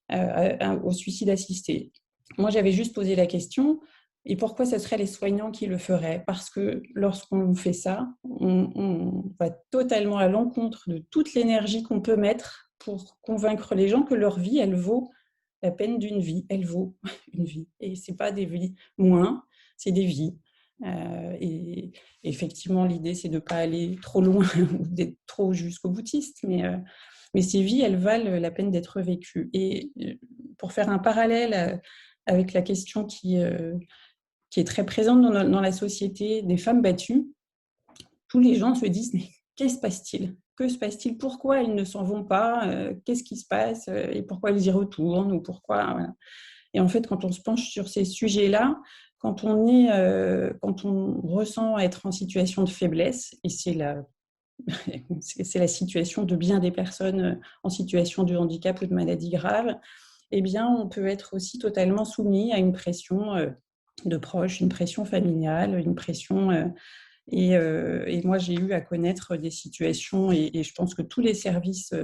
Speaker 4: au suicide assisté. Moi, j'avais juste posé la question, et pourquoi ce seraient les soignants qui le feraient? Parce que lorsqu'on fait ça, on va totalement à l'encontre de toute l'énergie qu'on peut mettre pour convaincre les gens que leur vie, elle vaut la peine d'une vie. Elle vaut une vie. Et ce n'est pas des vies moins, c'est des vies. Et effectivement, l'idée, c'est de ne pas aller trop loin ou d'être trop jusqu'au boutiste, mais ces vies, elles valent la peine d'être vécues. Et pour faire un parallèle avec la question qui est très présente dans la société des femmes battues, tous les gens se disent, mais qu'est-ce qui se passe-t-il? Que se passe-t-il? Pourquoi ils ne s'en vont pas? Qu'est-ce qui se passe? Et pourquoi ils y retournent? Ou pourquoi, voilà. Et en fait, quand on se penche sur ces sujets-là, quand on ressent être en situation de faiblesse, et c'est la situation de bien des personnes en situation de handicap ou de maladie grave, eh bien, on peut être aussi totalement soumis à une pression de proches, une pression familiale, une pression... Et moi, j'ai eu à connaître des situations, et je pense que tous les services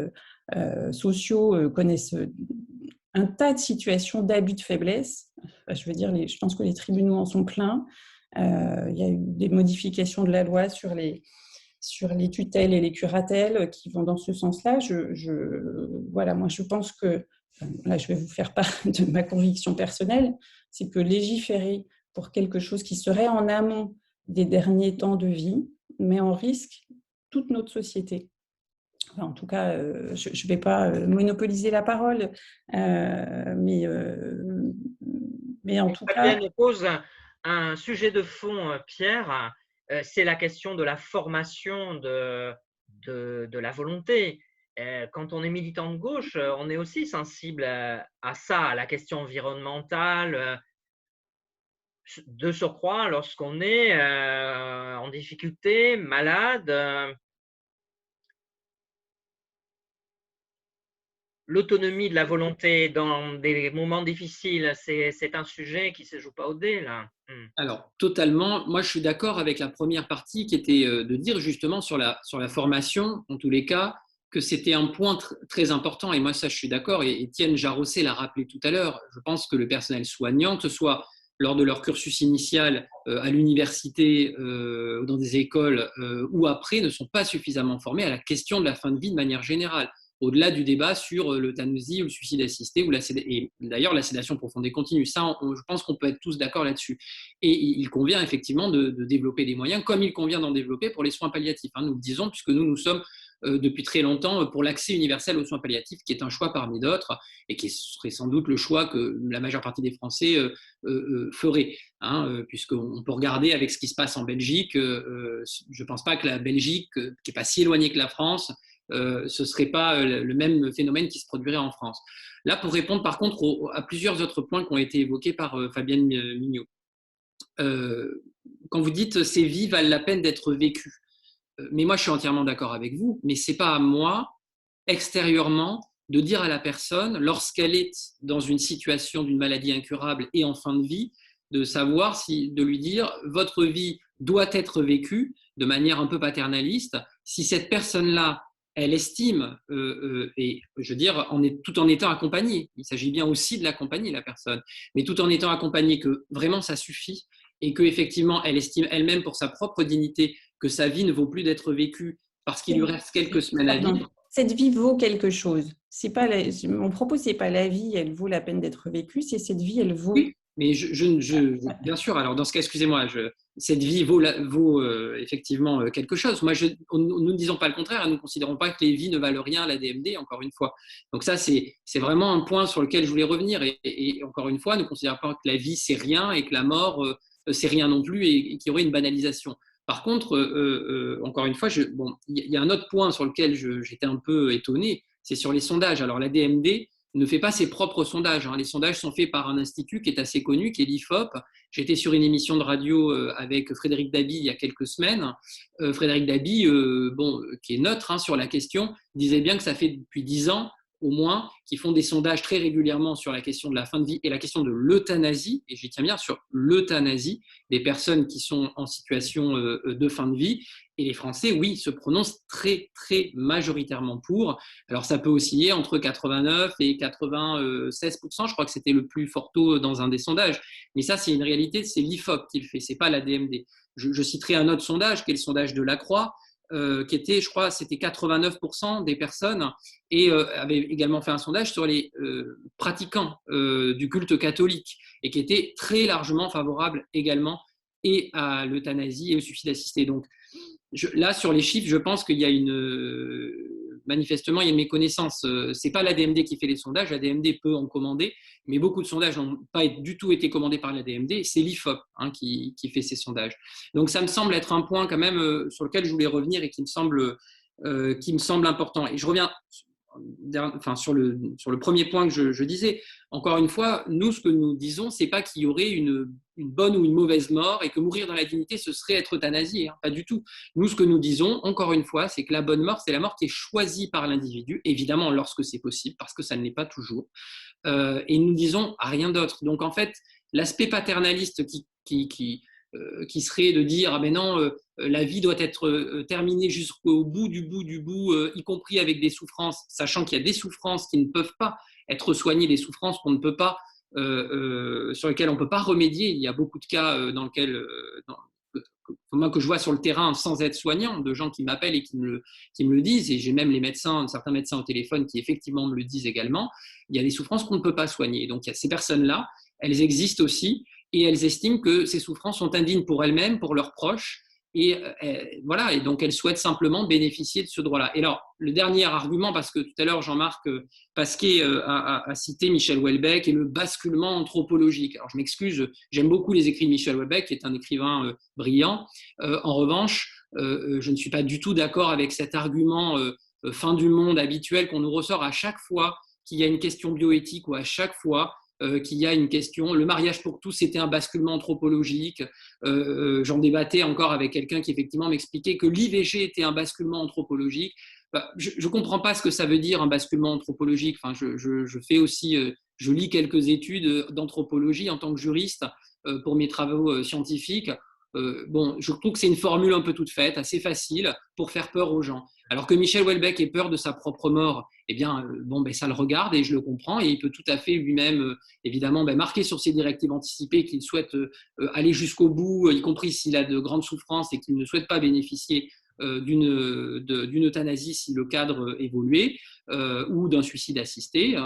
Speaker 4: sociaux connaissent un tas de situations d'abus de faiblesse. Je veux dire, je pense que les tribunaux en sont pleins. Il y a eu des modifications de la loi sur les tutelles et les curatelles qui vont dans ce sens-là. Voilà, moi, je pense que, là, je vais vous faire part de ma conviction personnelle, c'est que légiférer pour quelque chose qui serait en amont des derniers temps de vie met en risque toute notre société. Enfin, en tout cas, je ne vais pas monopoliser la parole, mais en tout cas…
Speaker 1: Fabienne pose un sujet de fond, Pierre, c'est la question de la formation de la volonté. Quand on est militant de gauche, on est aussi sensible à ça, à la question environnementale. De surcroît, lorsqu'on est en difficulté, malade, l'autonomie de la volonté dans des moments difficiles, c'est un sujet qui ne se joue pas au dé, là.
Speaker 2: Alors, totalement. Moi, je suis d'accord avec la première partie qui était de dire justement sur la formation, en tous les cas, que c'était un point très important. Et moi, ça, je suis d'accord. Et Étienne Jarosset l'a rappelé tout à l'heure. Je pense que le personnel soignant, que ce soit lors de leur cursus initial à l'université, dans des écoles ou après, ne sont pas suffisamment formés à la question de la fin de vie de manière générale, au-delà du débat sur l'euthanasie ou le suicide assisté, et d'ailleurs la sédation profonde et continue. Ça, je pense qu'on peut être tous d'accord là-dessus. Et il convient effectivement de développer des moyens, comme il convient d'en développer pour les soins palliatifs. Nous le disons, puisque nous sommes depuis très longtemps pour l'accès universel aux soins palliatifs, qui est un choix parmi d'autres, et qui serait sans doute le choix que la majeure partie des Français ferait. Puisqu'on peut regarder avec ce qui se passe en Belgique. Je ne pense pas que la Belgique, qui n'est pas si éloignée que la France, ce ne serait pas le même phénomène qui se produirait en France. Là, pour répondre par contre à plusieurs autres points qui ont été évoqués par Fabienne Mignot. Quand vous dites « ces vies valent la peine d'être vécues », mais moi je suis entièrement d'accord avec vous, mais ce n'est pas à moi, extérieurement, de dire à la personne, lorsqu'elle est dans une situation d'une maladie incurable et en fin de vie, de lui dire « votre vie doit être vécue » de manière un peu paternaliste. Si cette personne-là, elle estime, et je veux dire, tout en étant accompagnée, il s'agit bien aussi de l'accompagner, la personne, mais tout en étant accompagnée, que vraiment ça suffit, et qu'effectivement, elle estime elle-même pour sa propre dignité que sa vie ne vaut plus d'être vécue parce qu'il lui reste quelques semaines à vivre.
Speaker 4: Cette vie vaut quelque chose. Mon propos, ce n'est pas la vie, elle vaut la peine d'être vécue, c'est cette vie, elle vaut
Speaker 2: Mais bien sûr, alors dans ce cas, excusez-moi, cette vie vaut effectivement quelque chose. Moi, nous ne disons pas le contraire, nous ne considérons pas que les vies ne valent rien à la DMD, encore une fois. Donc ça, c'est vraiment un point sur lequel je voulais revenir. Et encore une fois, ne considérons pas que la vie, c'est rien et que la mort, c'est rien non plus et qu'il y aurait une banalisation. Par contre, encore une fois, il y a un autre point sur lequel j'étais un peu étonné, c'est sur les sondages. Alors la DMD ne fait pas ses propres sondages. Les sondages sont faits par un institut qui est assez connu, qui est l'IFOP. J'étais sur une émission de radio avec Frédéric Dabi il y a quelques semaines. Frédéric Dabi, qui est neutre sur la question, disait bien que ça fait depuis 10 ans au moins, qui font des sondages très régulièrement sur la question de la fin de vie et la question de l'euthanasie, et j'y tiens bien sur l'euthanasie des personnes qui sont en situation de fin de vie. Et les Français, oui, se prononcent très, très majoritairement pour. Alors, ça peut osciller entre 89 et 96%. Je crois que c'était le plus fort taux dans un des sondages. Mais ça, c'est une réalité, c'est l'IFOP qui le fait, ce n'est pas la DMD. Je citerai un autre sondage, qui est le sondage de Lacroix, qui était, je crois, c'était 89% des personnes, et avait également fait un sondage sur les pratiquants du culte catholique, et qui était très largement favorable également et à l'euthanasie et au suicide assisté. Donc, là, sur les chiffres, je pense qu'il y a manifestement, il y a une méconnaissance. Ce n'est pas la DMD qui fait les sondages, la DMD peut en commander, mais beaucoup de sondages n'ont pas du tout été commandés par la DMD, c'est l'IFOP qui fait ces sondages. Donc ça me semble être un point quand même sur lequel je voulais revenir et qui me semble important. Et je reviens sur le premier point que je disais. Encore une fois, nous, ce que nous disons, c'est pas qu'il y aurait une bonne ou une mauvaise mort et que mourir dans la dignité, ce serait être euthanasié. Pas du tout. Nous, ce que nous disons, encore une fois, c'est que la bonne mort, c'est la mort qui est choisie par l'individu, évidemment lorsque c'est possible, parce que ça ne l'est pas toujours. Et nous disons rien d'autre. Donc, en fait, l'aspect paternaliste qui serait de dire ah ben non, la vie doit être terminée jusqu'au bout du bout du bout, y compris avec des souffrances, sachant qu'il y a des souffrances qui ne peuvent pas être soignées, des souffrances qu'on ne peut pas, sur lesquelles on ne peut pas remédier. Il y a beaucoup de cas dans lesquels, moi que je vois sur le terrain sans être soignant, de gens qui m'appellent et qui me le disent, et j'ai même certains médecins au téléphone qui effectivement me le disent également, il y a des souffrances qu'on ne peut pas soigner. Donc il y a ces personnes-là, elles existent aussi, et elles estiment que ces souffrances sont indignes pour elles-mêmes, pour leurs proches, et voilà, et donc elles souhaitent simplement bénéficier de ce droit-là. Et alors, le dernier argument, parce que tout à l'heure Jean-Marc Pasquier a cité Michel Houellebecq et le basculement anthropologique. Alors je m'excuse, j'aime beaucoup les écrits de Michel Houellebecq, qui est un écrivain brillant. En revanche, je ne suis pas du tout d'accord avec cet argument fin du monde habituel qu'on nous ressort à chaque fois qu'il y a une question bioéthique, ou à chaque fois qu'il y a une question. Le mariage pour tous, c'était un basculement anthropologique. J'en débattais encore avec quelqu'un qui effectivement m'expliquait que l'IVG était un basculement anthropologique. Je ne comprends pas ce que ça veut dire un basculement anthropologique. Enfin, je fais aussi, je lis quelques études d'anthropologie en tant que juriste pour mes travaux scientifiques. Je trouve que c'est une formule un peu toute faite, assez facile pour faire peur aux gens. Alors que Michel Houellebecq ait peur de sa propre mort, eh bien, ça le regarde et je le comprends, et il peut tout à fait lui-même, évidemment, marquer sur ses directives anticipées qu'il souhaite aller jusqu'au bout, y compris s'il a de grandes souffrances et qu'il ne souhaite pas bénéficier d'une euthanasie si le cadre évoluait, ou d'un suicide assisté,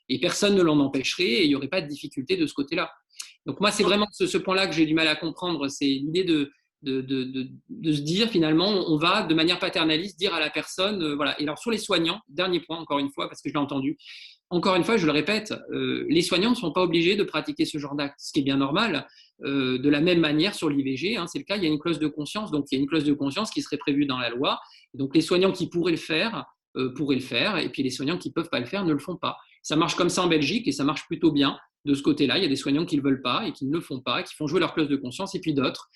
Speaker 2: et personne ne l'en empêcherait, et il n'y aurait pas de difficulté de ce côté-là. Donc moi, c'est vraiment ce point-là que j'ai du mal à comprendre, c'est l'idée de se dire finalement, on va de manière paternaliste dire à la personne, voilà. Et alors sur les soignants, dernier point encore une fois, parce que je l'ai entendu, encore une fois, je le répète, les soignants ne sont pas obligés de pratiquer ce genre d'acte, ce qui est bien normal. De la même manière sur l'IVG, c'est le cas, il y a une clause de conscience, donc il y a une clause de conscience qui serait prévue dans la loi. Donc les soignants qui pourraient le faire, et puis les soignants qui ne peuvent pas le faire ne le font pas. Ça marche comme ça en Belgique et ça marche plutôt bien de ce côté-là. Il y a des soignants qui ne le veulent pas et qui ne le font pas, qui font jouer leur clause de conscience, et puis d'autres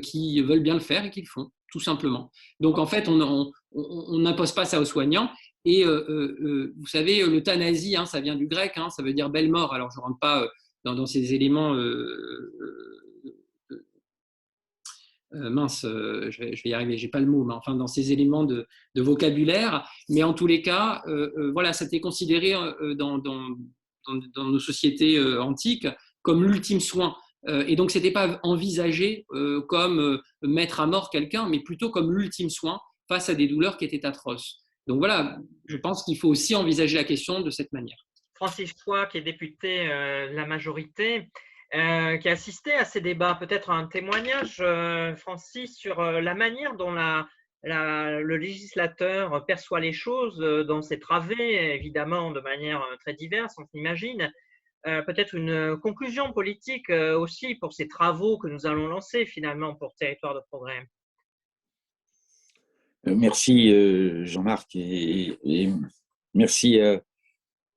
Speaker 2: qui veulent bien le faire et qui le font, tout simplement. Donc en fait, on n'impose pas ça aux soignants. Et vous savez, l'euthanasie, ça vient du grec, ça veut dire belle mort. Alors je ne rentre pas dans ces éléments je vais y arriver, j'ai pas le mot, mais enfin dans ces éléments de vocabulaire. Mais en tous les cas, voilà, ça a été considéré dans nos sociétés antiques comme l'ultime soin. Et donc, ce n'était pas envisagé comme mettre à mort quelqu'un, mais plutôt comme l'ultime soin face à des douleurs qui étaient atroces. Donc voilà, je pense qu'il faut aussi envisager la question de cette manière.
Speaker 1: Francis Foix, qui est député de la majorité, qui a assisté à ces débats. Peut-être un témoignage, Francis, sur la manière dont le législateur perçoit les choses dans ses travées, évidemment de manière très diverse, on s'imagine. Peut-être une conclusion politique aussi pour ces travaux que nous allons lancer finalement pour Territoire de Progrès.
Speaker 5: Merci Jean-Marc et merci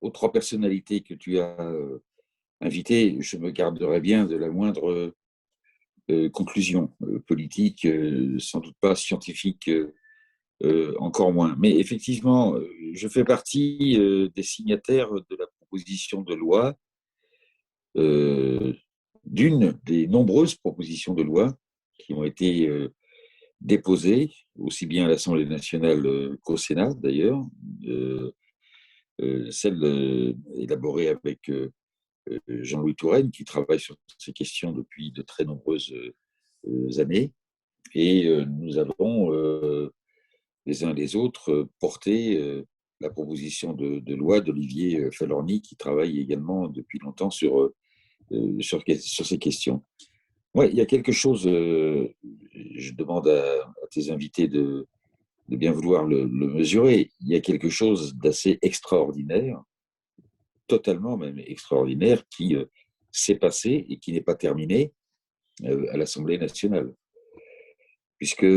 Speaker 5: aux trois personnalités que tu as invitées. Je me garderai bien de la moindre conclusion politique, sans doute pas scientifique, encore moins. Mais effectivement, je fais partie des signataires de la proposition de loi, d'une des nombreuses propositions de loi qui ont été déposées, aussi bien à l'Assemblée nationale qu'au Sénat d'ailleurs, celle élaborée avec Jean-Louis Touraine, qui travaille sur ces questions depuis de très nombreuses années. Et nous avons, les uns les autres, porté la proposition de loi d'Olivier Falorni, qui travaille également depuis longtemps sur ces questions. Ouais, il y a quelque chose, je demande à tes invités de bien vouloir le mesurer, il y a quelque chose d'assez extraordinaire, totalement même extraordinaire, qui s'est passé et qui n'est pas terminé à l'Assemblée nationale. Puisque,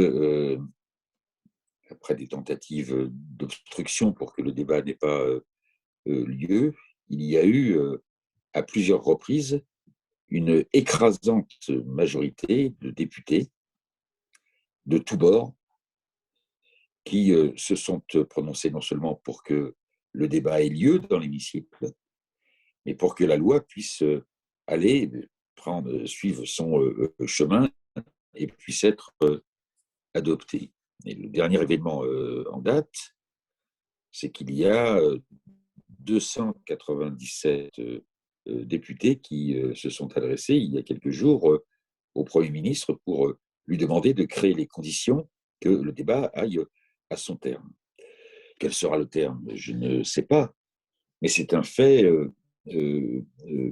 Speaker 5: après des tentatives d'obstruction pour que le débat n'ait pas lieu, il y a eu à plusieurs reprises une écrasante majorité de députés de tous bords qui se sont prononcés non seulement pour que le débat ait lieu dans l'hémicycle, mais pour que la loi puisse aller suivre son chemin et puisse être adoptée. Et le dernier événement en date, c'est qu'il y a 297 députés qui se sont adressés il y a quelques jours au Premier ministre pour lui demander de créer les conditions que le débat aille à son terme. Quel sera le terme? Je ne sais pas, mais c'est un fait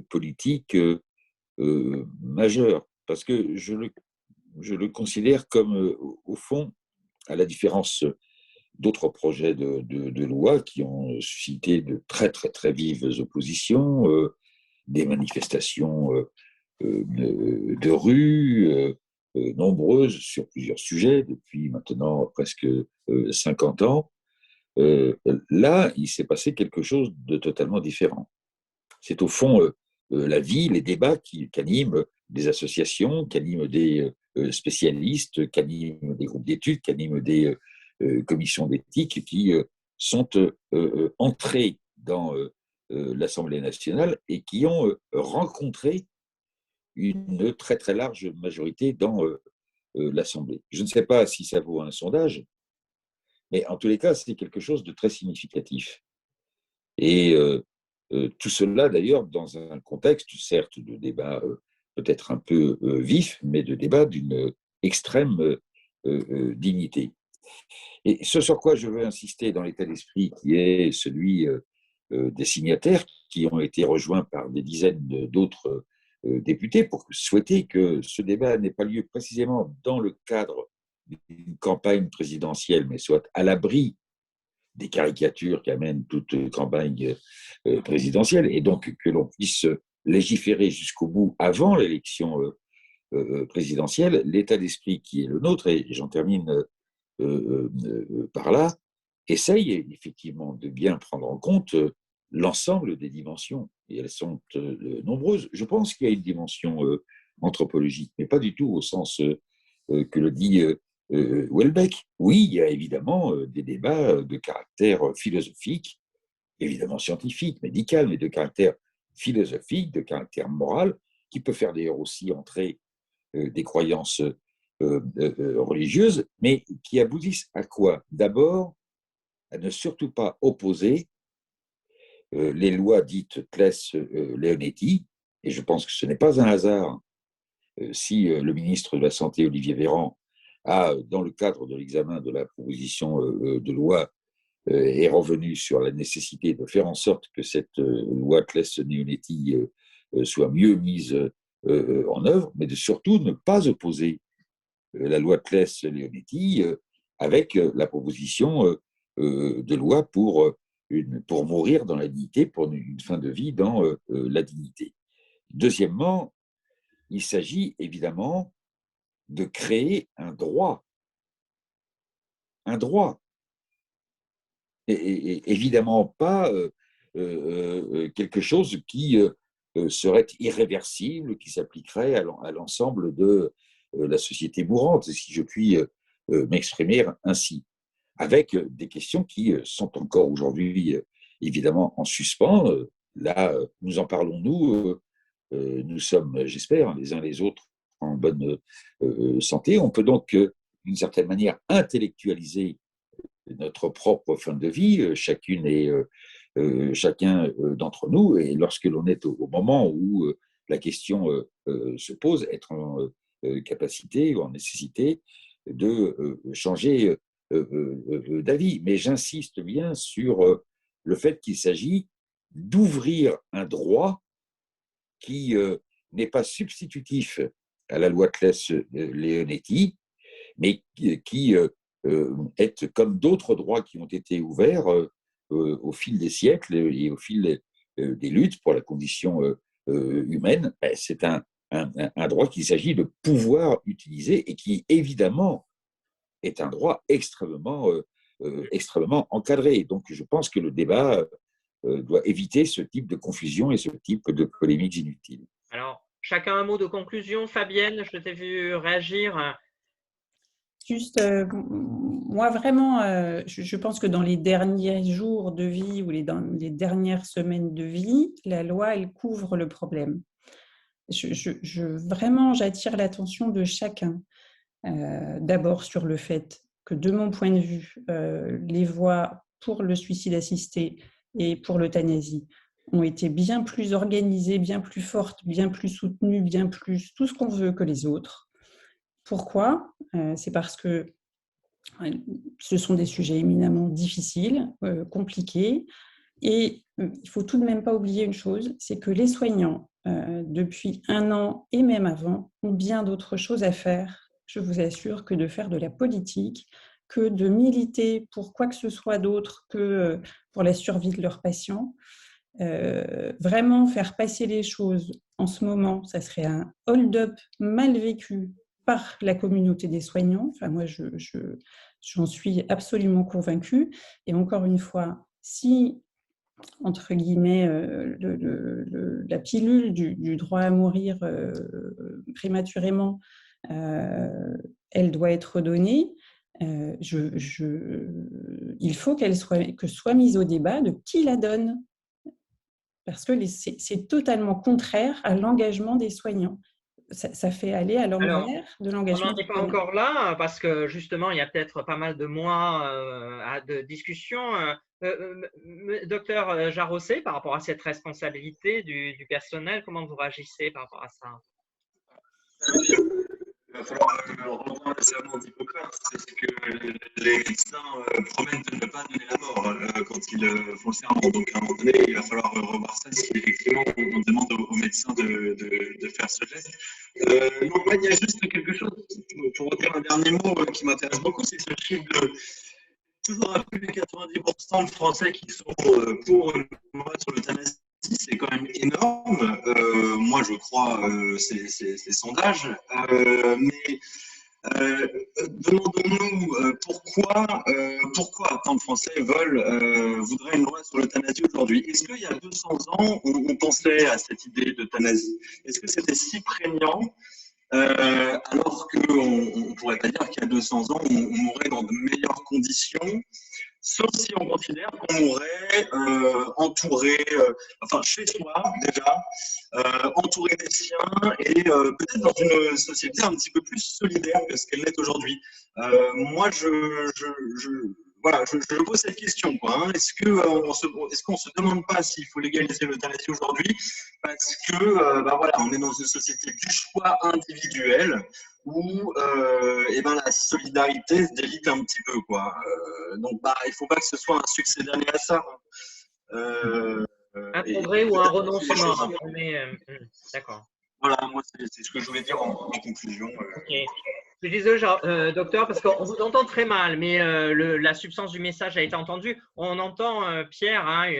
Speaker 5: politique majeur, parce que je le considère comme, au fond, à la différence d'autres projets de loi qui ont suscité de très, très, très vives oppositions, des manifestations de rue, nombreuses sur plusieurs sujets, depuis maintenant presque 50 ans. Là, il s'est passé quelque chose de totalement différent. C'est au fond la vie, les débats qui animent des associations, qui animent des spécialistes, qui animent des groupes d'études, qui animent des commissions d'éthique, qui sont entrés dans l'Assemblée nationale et qui ont rencontré une très très large majorité dans l'Assemblée. Je ne sais pas si ça vaut un sondage, mais en tous les cas, c'est quelque chose de très significatif. Et tout cela, d'ailleurs, dans un contexte, certes, de débat peut-être un peu vif, mais de débat d'une extrême dignité. Et ce sur quoi je veux insister dans l'état d'esprit, qui est celui des signataires, qui ont été rejoints par des dizaines d'autres députés, pour souhaiter que ce débat n'ait pas lieu précisément dans le cadre d'une campagne présidentielle, mais soit à l'abri des caricatures qui amènent toute campagne présidentielle, et donc que l'on puisse légiférer jusqu'au bout avant l'élection présidentielle. L'état d'esprit qui est le nôtre, et j'en termine par là, essaye effectivement de bien prendre en compte l'ensemble des dimensions, et elles sont nombreuses. Je pense qu'il y a une dimension anthropologique, mais pas du tout au sens que le dit Houellebecq. Oui, il y a évidemment des débats de caractère philosophique, évidemment scientifique, médical, mais de caractère philosophique, de caractère moral, qui peut faire d'ailleurs aussi entrer des croyances religieuses, mais qui aboutissent à quoi? D'abord, à ne surtout pas opposer les lois dites Claes-Leonetti, et je pense que ce n'est pas un hasard si le ministre de la Santé, Olivier Véran, a, dans le cadre de l'examen de la proposition de loi, est revenu sur la nécessité de faire en sorte que cette loi Claes-Leonetti soit mieux mise en œuvre, mais de surtout ne pas opposer la loi Claes-Leonetti avec la proposition de loi pour mourir dans la dignité, pour une fin de vie dans la dignité. Deuxièmement, il s'agit évidemment de créer un droit. Un droit. Et évidemment pas quelque chose qui serait irréversible, qui s'appliquerait à l'ensemble de la société mourante, si je puis m'exprimer ainsi, avec des questions qui sont encore aujourd'hui évidemment en suspens. Là, nous en parlons, nous sommes, j'espère, les uns les autres en bonne santé. On peut donc, d'une certaine manière, intellectualiser notre propre fin de vie, chacune et chacun d'entre nous. Et lorsque l'on est au moment où la question se pose, être en capacité ou en nécessité de changer d'avis. Mais j'insiste bien sur le fait qu'il s'agit d'ouvrir un droit qui n'est pas substitutif à la loi Claes-Leonetti, mais qui est comme d'autres droits qui ont été ouverts au fil des siècles et au fil des luttes pour la condition humaine. C'est un droit qu'il s'agit de pouvoir utiliser et qui, évidemment, est un droit extrêmement encadré. Donc, je pense que le débat doit éviter ce type de confusion et ce type de polémiques inutiles.
Speaker 1: Alors, chacun un mot de conclusion. Fabienne, je t'ai vu réagir.
Speaker 4: Juste, moi vraiment, je pense que dans les derniers jours de vie ou dans les dernières semaines de vie, la loi, elle couvre le problème. Vraiment, j'attire l'attention de chacun, d'abord sur le fait que, de mon point de vue, les voies pour le suicide assisté et pour l'euthanasie ont été bien plus organisées, bien plus fortes, bien plus soutenues, bien plus tout ce qu'on veut que les autres. Pourquoi ? C'est parce que ce sont des sujets éminemment difficiles, compliqués, et il ne faut tout de même pas oublier une chose, c'est que les soignants, depuis 1 an et même avant, ont bien d'autres choses à faire, je vous assure, que de faire de la politique, que de militer pour quoi que ce soit d'autre que pour la survie de leurs patients. Vraiment faire passer les choses en ce moment, ça serait un hold-up mal vécu par la communauté des soignants. Enfin, moi, j'en suis absolument convaincue. Et encore une fois, si, entre guillemets, la pilule du droit à mourir prématurément, elle doit être donnée, il faut que soit mise au débat de qui la donne. Parce que c'est totalement contraire à l'engagement des soignants. Ça fait aller à l'envers de l'engagement.
Speaker 1: On n'en est pas encore là, parce que justement, il y a peut-être pas mal de mois de discussion. Docteur Jarosset, par rapport à cette responsabilité du personnel, comment vous réagissez par rapport à ça ?
Speaker 3: Il va falloir reprendre le serment d'Hippocrate, c'est que les médecins promettent de ne pas donner la mort quand ils font le serment. Donc à un moment donné, il va falloir revoir ça si effectivement on demande aux médecins de faire ce geste. Donc il y a juste quelque chose, pour dire un dernier mot qui m'intéresse beaucoup, c'est ce chiffre de toujours à plus de 90% de Français qui sont pour une loi sur l'euthanasie. C'est quand même énorme. Moi, je crois ces sondages. Mais demandons-nous pourquoi tant de Français voudraient une loi sur l'euthanasie aujourd'hui. Est-ce qu'il y a 200 ans, on pensait à cette idée d'euthanasie? Est-ce que c'était si prégnant alors qu'on ne pourrait pas dire qu'il y a 200 ans, on mourrait dans de meilleures conditions, sauf si on considère qu'on mourrait entouré, chez soi déjà, entouré des siens et peut-être dans une société un petit peu plus solidaire que ce qu'elle l'est aujourd'hui. Moi, je pose cette question, quoi. Est-ce qu'on se demande pas s'il faut légaliser l'euthanasie aujourd'hui parce que on est dans une société du choix individuel où la solidarité se délite un petit peu, quoi. Donc il faut pas que ce soit un succès dernier à ça.
Speaker 1: Un progrès ou un renoncement. D'accord.
Speaker 3: Voilà, moi, c'est ce que je voulais dire en conclusion.
Speaker 1: Ok. Je suis désolé, docteur, parce qu'on vous entend très mal, mais la substance du message a été entendue. On entend, Pierre, hein,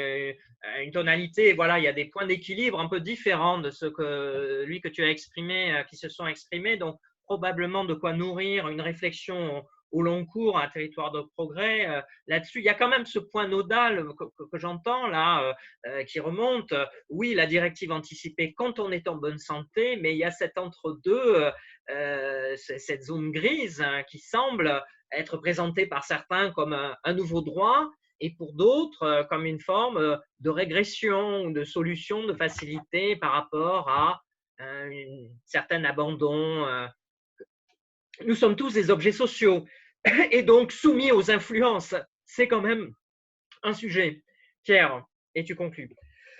Speaker 1: une tonalité, voilà, il y a des points d'équilibre un peu différents de ce que lui que tu as exprimé, qui se sont exprimés, donc probablement de quoi nourrir une réflexion au long cours, un territoire de progrès. Là-dessus, il y a quand même ce point nodal que j'entends là, qui remonte. Oui, la directive anticipée quand on est en bonne santé, mais il y a cet entre-deux. Cette zone grise, hein, qui semble être présentée par certains comme un nouveau droit et pour d'autres comme une forme de régression ou de solution de facilité par rapport à un certain abandon. Nous sommes tous des objets sociaux et donc soumis aux influences. C'est quand même un sujet. Pierre, et tu conclus.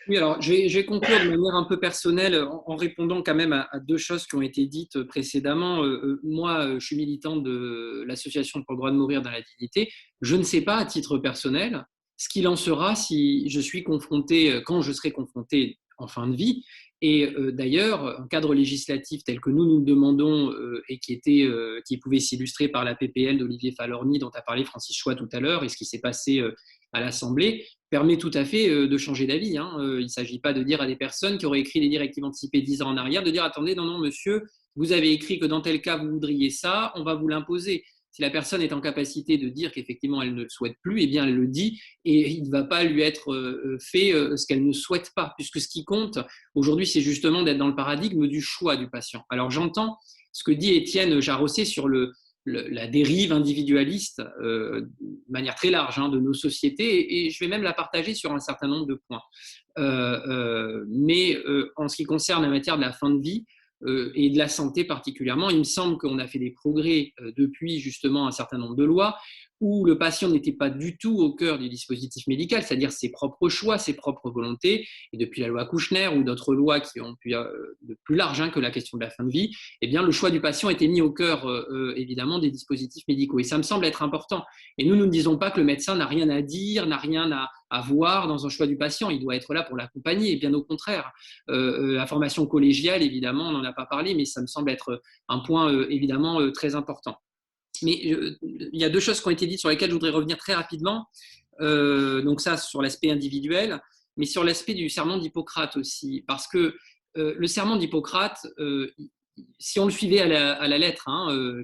Speaker 2: Oui, alors je vais conclure de manière un peu personnelle en répondant quand même à deux choses qui ont été dites précédemment. Moi, je suis militant de l'Association pour le droit de mourir dans la dignité. Je ne sais pas à titre personnel ce qu'il en sera si je suis confronté, quand je serai confronté en fin de vie. Et d'ailleurs, un cadre législatif tel que nous le demandons et qui pouvait s'illustrer par la PPL d'Olivier Falorni dont a parlé Francis Choix tout à l'heure et ce qui s'est passé à l'Assemblée, permet tout à fait de changer d'avis. Hein. Il ne s'agit pas de dire à des personnes qui auraient écrit des directives anticipées 10 ans en arrière, de dire attendez, non, monsieur, vous avez écrit que dans tel cas vous voudriez ça, on va vous l'imposer. Si la personne est en capacité de dire qu'effectivement elle ne le souhaite plus, eh bien elle le dit et il ne va pas lui être fait ce qu'elle ne souhaite pas, puisque ce qui compte aujourd'hui, c'est justement d'être dans le paradigme du choix du patient. Alors j'entends ce que dit Étienne Jarosset sur la dérive individualiste de manière très large de nos sociétés et je vais même la partager sur un certain nombre de points. Mais en ce qui concerne la matière de la fin de vie et de la santé particulièrement, il me semble qu'on a fait des progrès depuis justement un certain nombre de lois où le patient n'était pas du tout au cœur du dispositif médical, c'est-à-dire ses propres choix, ses propres volontés. Et depuis la loi Kouchner ou d'autres lois qui ont pu de plus large que la question de la fin de vie, eh bien, le choix du patient était mis au cœur, évidemment, des dispositifs médicaux. Et ça me semble être important. Et nous ne disons pas que le médecin n'a rien à dire, n'a rien à voir dans un choix du patient. Il doit être là pour l'accompagner, et bien au contraire. La formation collégiale, évidemment, on n'en a pas parlé, mais ça me semble être un point, évidemment, très important. Mais il y a deux choses qui ont été dites sur lesquelles je voudrais revenir très rapidement. Donc ça, sur l'aspect individuel, mais sur l'aspect du serment d'Hippocrate aussi. Parce que le serment d'Hippocrate, si on le suivait à la lettre,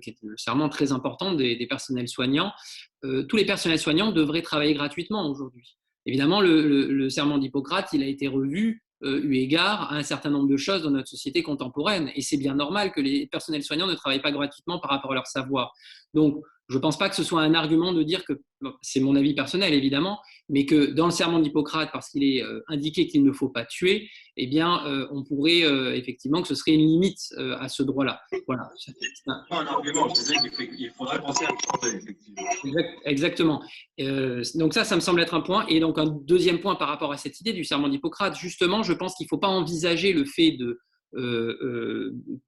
Speaker 2: qui est le serment très important des personnels soignants, tous les personnels soignants devraient travailler gratuitement aujourd'hui. Évidemment, le serment d'Hippocrate, il a été revu eu égard à un certain nombre de choses dans notre société contemporaine. Et c'est bien normal que les personnels soignants ne travaillent pas gratuitement par rapport à leur savoir. Donc, je ne pense pas que ce soit un argument de dire que, c'est mon avis personnel évidemment, mais que dans le serment d'Hippocrate, parce qu'il est indiqué qu'il ne faut pas tuer, eh bien, on pourrait effectivement que ce serait une limite à ce droit-là. Voilà.
Speaker 3: C'est pas un argument, je disais qu'il faudrait penser à le changer, effectivement.
Speaker 2: Exactement. Donc ça me semble être un point. Et donc un deuxième point par rapport à cette idée du serment d'Hippocrate, justement, je pense qu'il ne faut pas envisager le fait de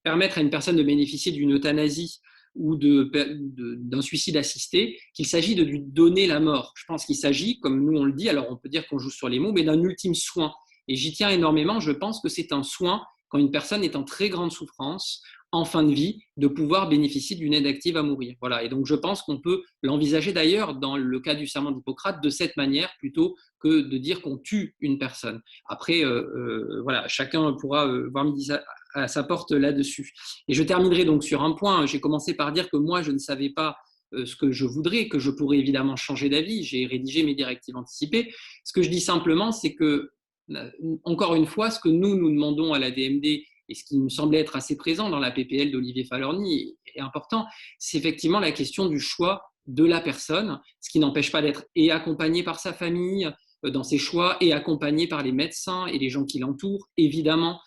Speaker 2: permettre à une personne de bénéficier d'une euthanasie ou d'un suicide assisté, qu'il s'agit de lui donner la mort. Je pense qu'il s'agit, comme nous on le dit, alors on peut dire qu'on joue sur les mots, mais d'un ultime soin. Et j'y tiens énormément, je pense que c'est un soin quand une personne est en très grande souffrance, en fin de vie, de pouvoir bénéficier d'une aide active à mourir. Voilà. Et donc je pense qu'on peut l'envisager d'ailleurs dans le cas du serment d'Hippocrate de cette manière plutôt que de dire qu'on tue une personne. Après, voilà, chacun pourra voir midi à sa porte là-dessus. Et je terminerai donc sur un point. J'ai commencé par dire que moi, je ne savais pas ce que je voudrais, que je pourrais évidemment changer d'avis. J'ai rédigé mes directives anticipées. Ce que je dis simplement, c'est que, encore une fois, ce que nous demandons à la DMD et ce qui me semblait être assez présent dans la PPL d'Olivier Falorni est important, c'est effectivement la question du choix de la personne, ce qui n'empêche pas d'être et accompagné par sa famille dans ses choix et accompagné par les médecins et les gens qui l'entourent, évidemment,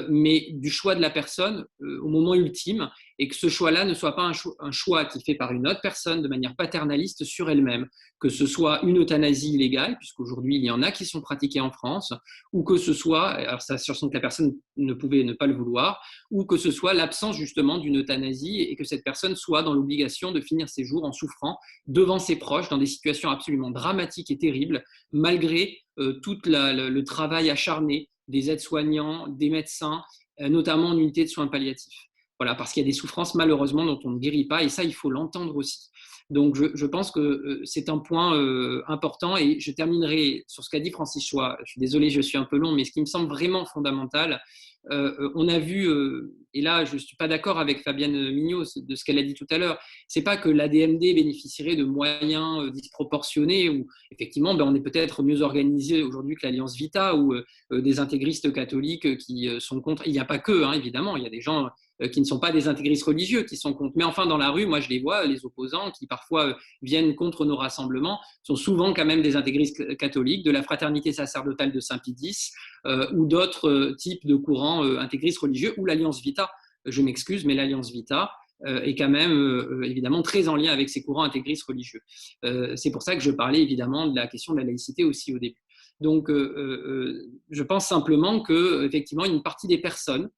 Speaker 2: mais du choix de la personne au moment ultime et que ce choix-là ne soit pas un choix qui est fait par une autre personne de manière paternaliste sur elle-même, que ce soit une euthanasie illégale, puisqu'aujourd'hui il y en a qui sont pratiquées en France, ou que ce soit, alors ça sur que la personne ne pouvait ne pas le vouloir, ou que ce soit l'absence justement d'une euthanasie et que cette personne soit dans l'obligation de finir ses jours en souffrant devant ses proches dans des situations absolument dramatiques et terribles, malgré tout le travail acharné des aides-soignants, des médecins notamment en unité de soins palliatifs. Voilà, parce qu'il y a des souffrances malheureusement dont on ne guérit pas, et ça, il faut l'entendre aussi. Donc, je pense que c'est un point important, et je terminerai sur ce qu'a dit Francis Choix. Je suis désolé, je suis un peu long, mais ce qui me semble vraiment fondamental, on a vu, et là, je ne suis pas d'accord avec Fabienne Mignot de ce qu'elle a dit tout à l'heure, c'est pas que l'ADMD bénéficierait de moyens disproportionnés, ou effectivement, on est peut-être mieux organisé aujourd'hui que l'Alliance Vita, ou des intégristes catholiques qui sont contre. Il n'y a pas que, hein, évidemment, il y a des gens qui ne sont pas des intégristes religieux qui sont contre. Mais enfin, dans la rue, moi, je les vois, les opposants qui parfois viennent contre nos rassemblements, sont souvent quand même des intégristes catholiques, de la fraternité sacerdotale de Saint-Pie X, ou d'autres types de courants intégristes religieux, ou l'Alliance Vita. Je m'excuse, mais l'Alliance Vita est quand même évidemment très en lien avec ces courants intégristes religieux. C'est pour ça que je parlais évidemment de la question de la laïcité aussi au début. Donc, je pense simplement qu'effectivement, une partie des personnes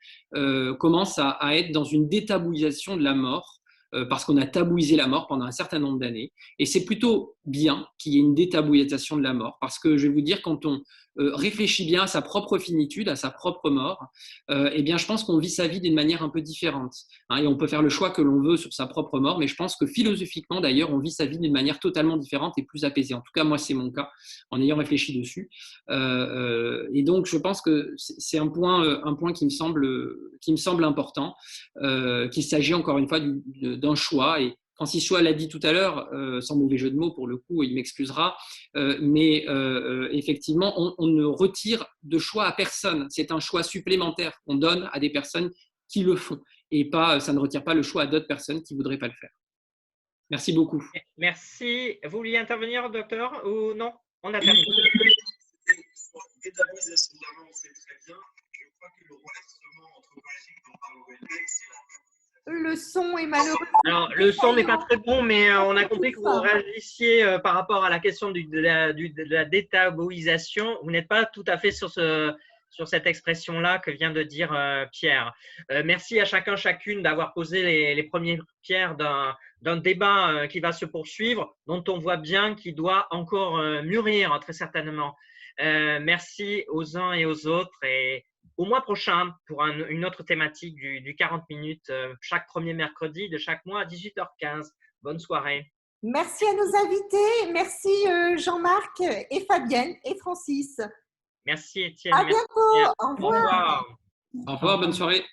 Speaker 2: commence à être dans une détabouisation de la mort, parce qu'on a tabouisé la mort pendant un certain nombre d'années. Et c'est plutôt bien qu'il y ait une détabouisation de la mort, parce que je vais vous dire, quand on réfléchit bien à sa propre finitude, à sa propre mort, eh bien, je pense qu'on vit sa vie d'une manière un peu différente. Hein, et on peut faire le choix que l'on veut sur sa propre mort, mais je pense que philosophiquement, d'ailleurs, on vit sa vie d'une manière totalement différente et plus apaisée. En tout cas, moi, c'est mon cas, en ayant réfléchi dessus. Et donc, je pense que c'est un point qui me semble important, qu'il s'agit encore une fois d'un choix. Et Francis Choix l'a dit tout à l'heure, sans mauvais jeu de mots pour le coup, il m'excusera, mais effectivement, on ne retire de choix à personne. C'est un choix supplémentaire qu'on donne à des personnes qui le font, et ça ne retire pas le choix à d'autres personnes qui ne voudraient pas le faire. Merci beaucoup.
Speaker 1: Merci. Vous vouliez intervenir, docteur, ou non? On a terminé.
Speaker 3: Détablisation de la mort, c'est très bien. Je crois que le renversement anthropologique dont parle Houellebecq, c'est la...
Speaker 6: Le son est malheureux.
Speaker 1: Alors, le son n'est pas très bon, mais on a compris que vous réagissiez par rapport à la question de la détaboisation. Vous n'êtes pas tout à fait sur cette expression-là que vient de dire Pierre. Merci à chacun, chacune d'avoir posé les premières pierres d'un débat qui va se poursuivre, dont on voit bien qu'il doit encore mûrir, très certainement. Merci aux uns et aux autres, et au mois prochain pour une autre thématique du 40 minutes, chaque premier mercredi de chaque mois à 18h15. Bonne soirée.
Speaker 6: Merci à nos invités. Merci Jean-Marc et Fabienne et Francis.
Speaker 1: Merci Étienne.
Speaker 6: À bientôt. Au revoir.
Speaker 2: Au revoir, bonne soirée.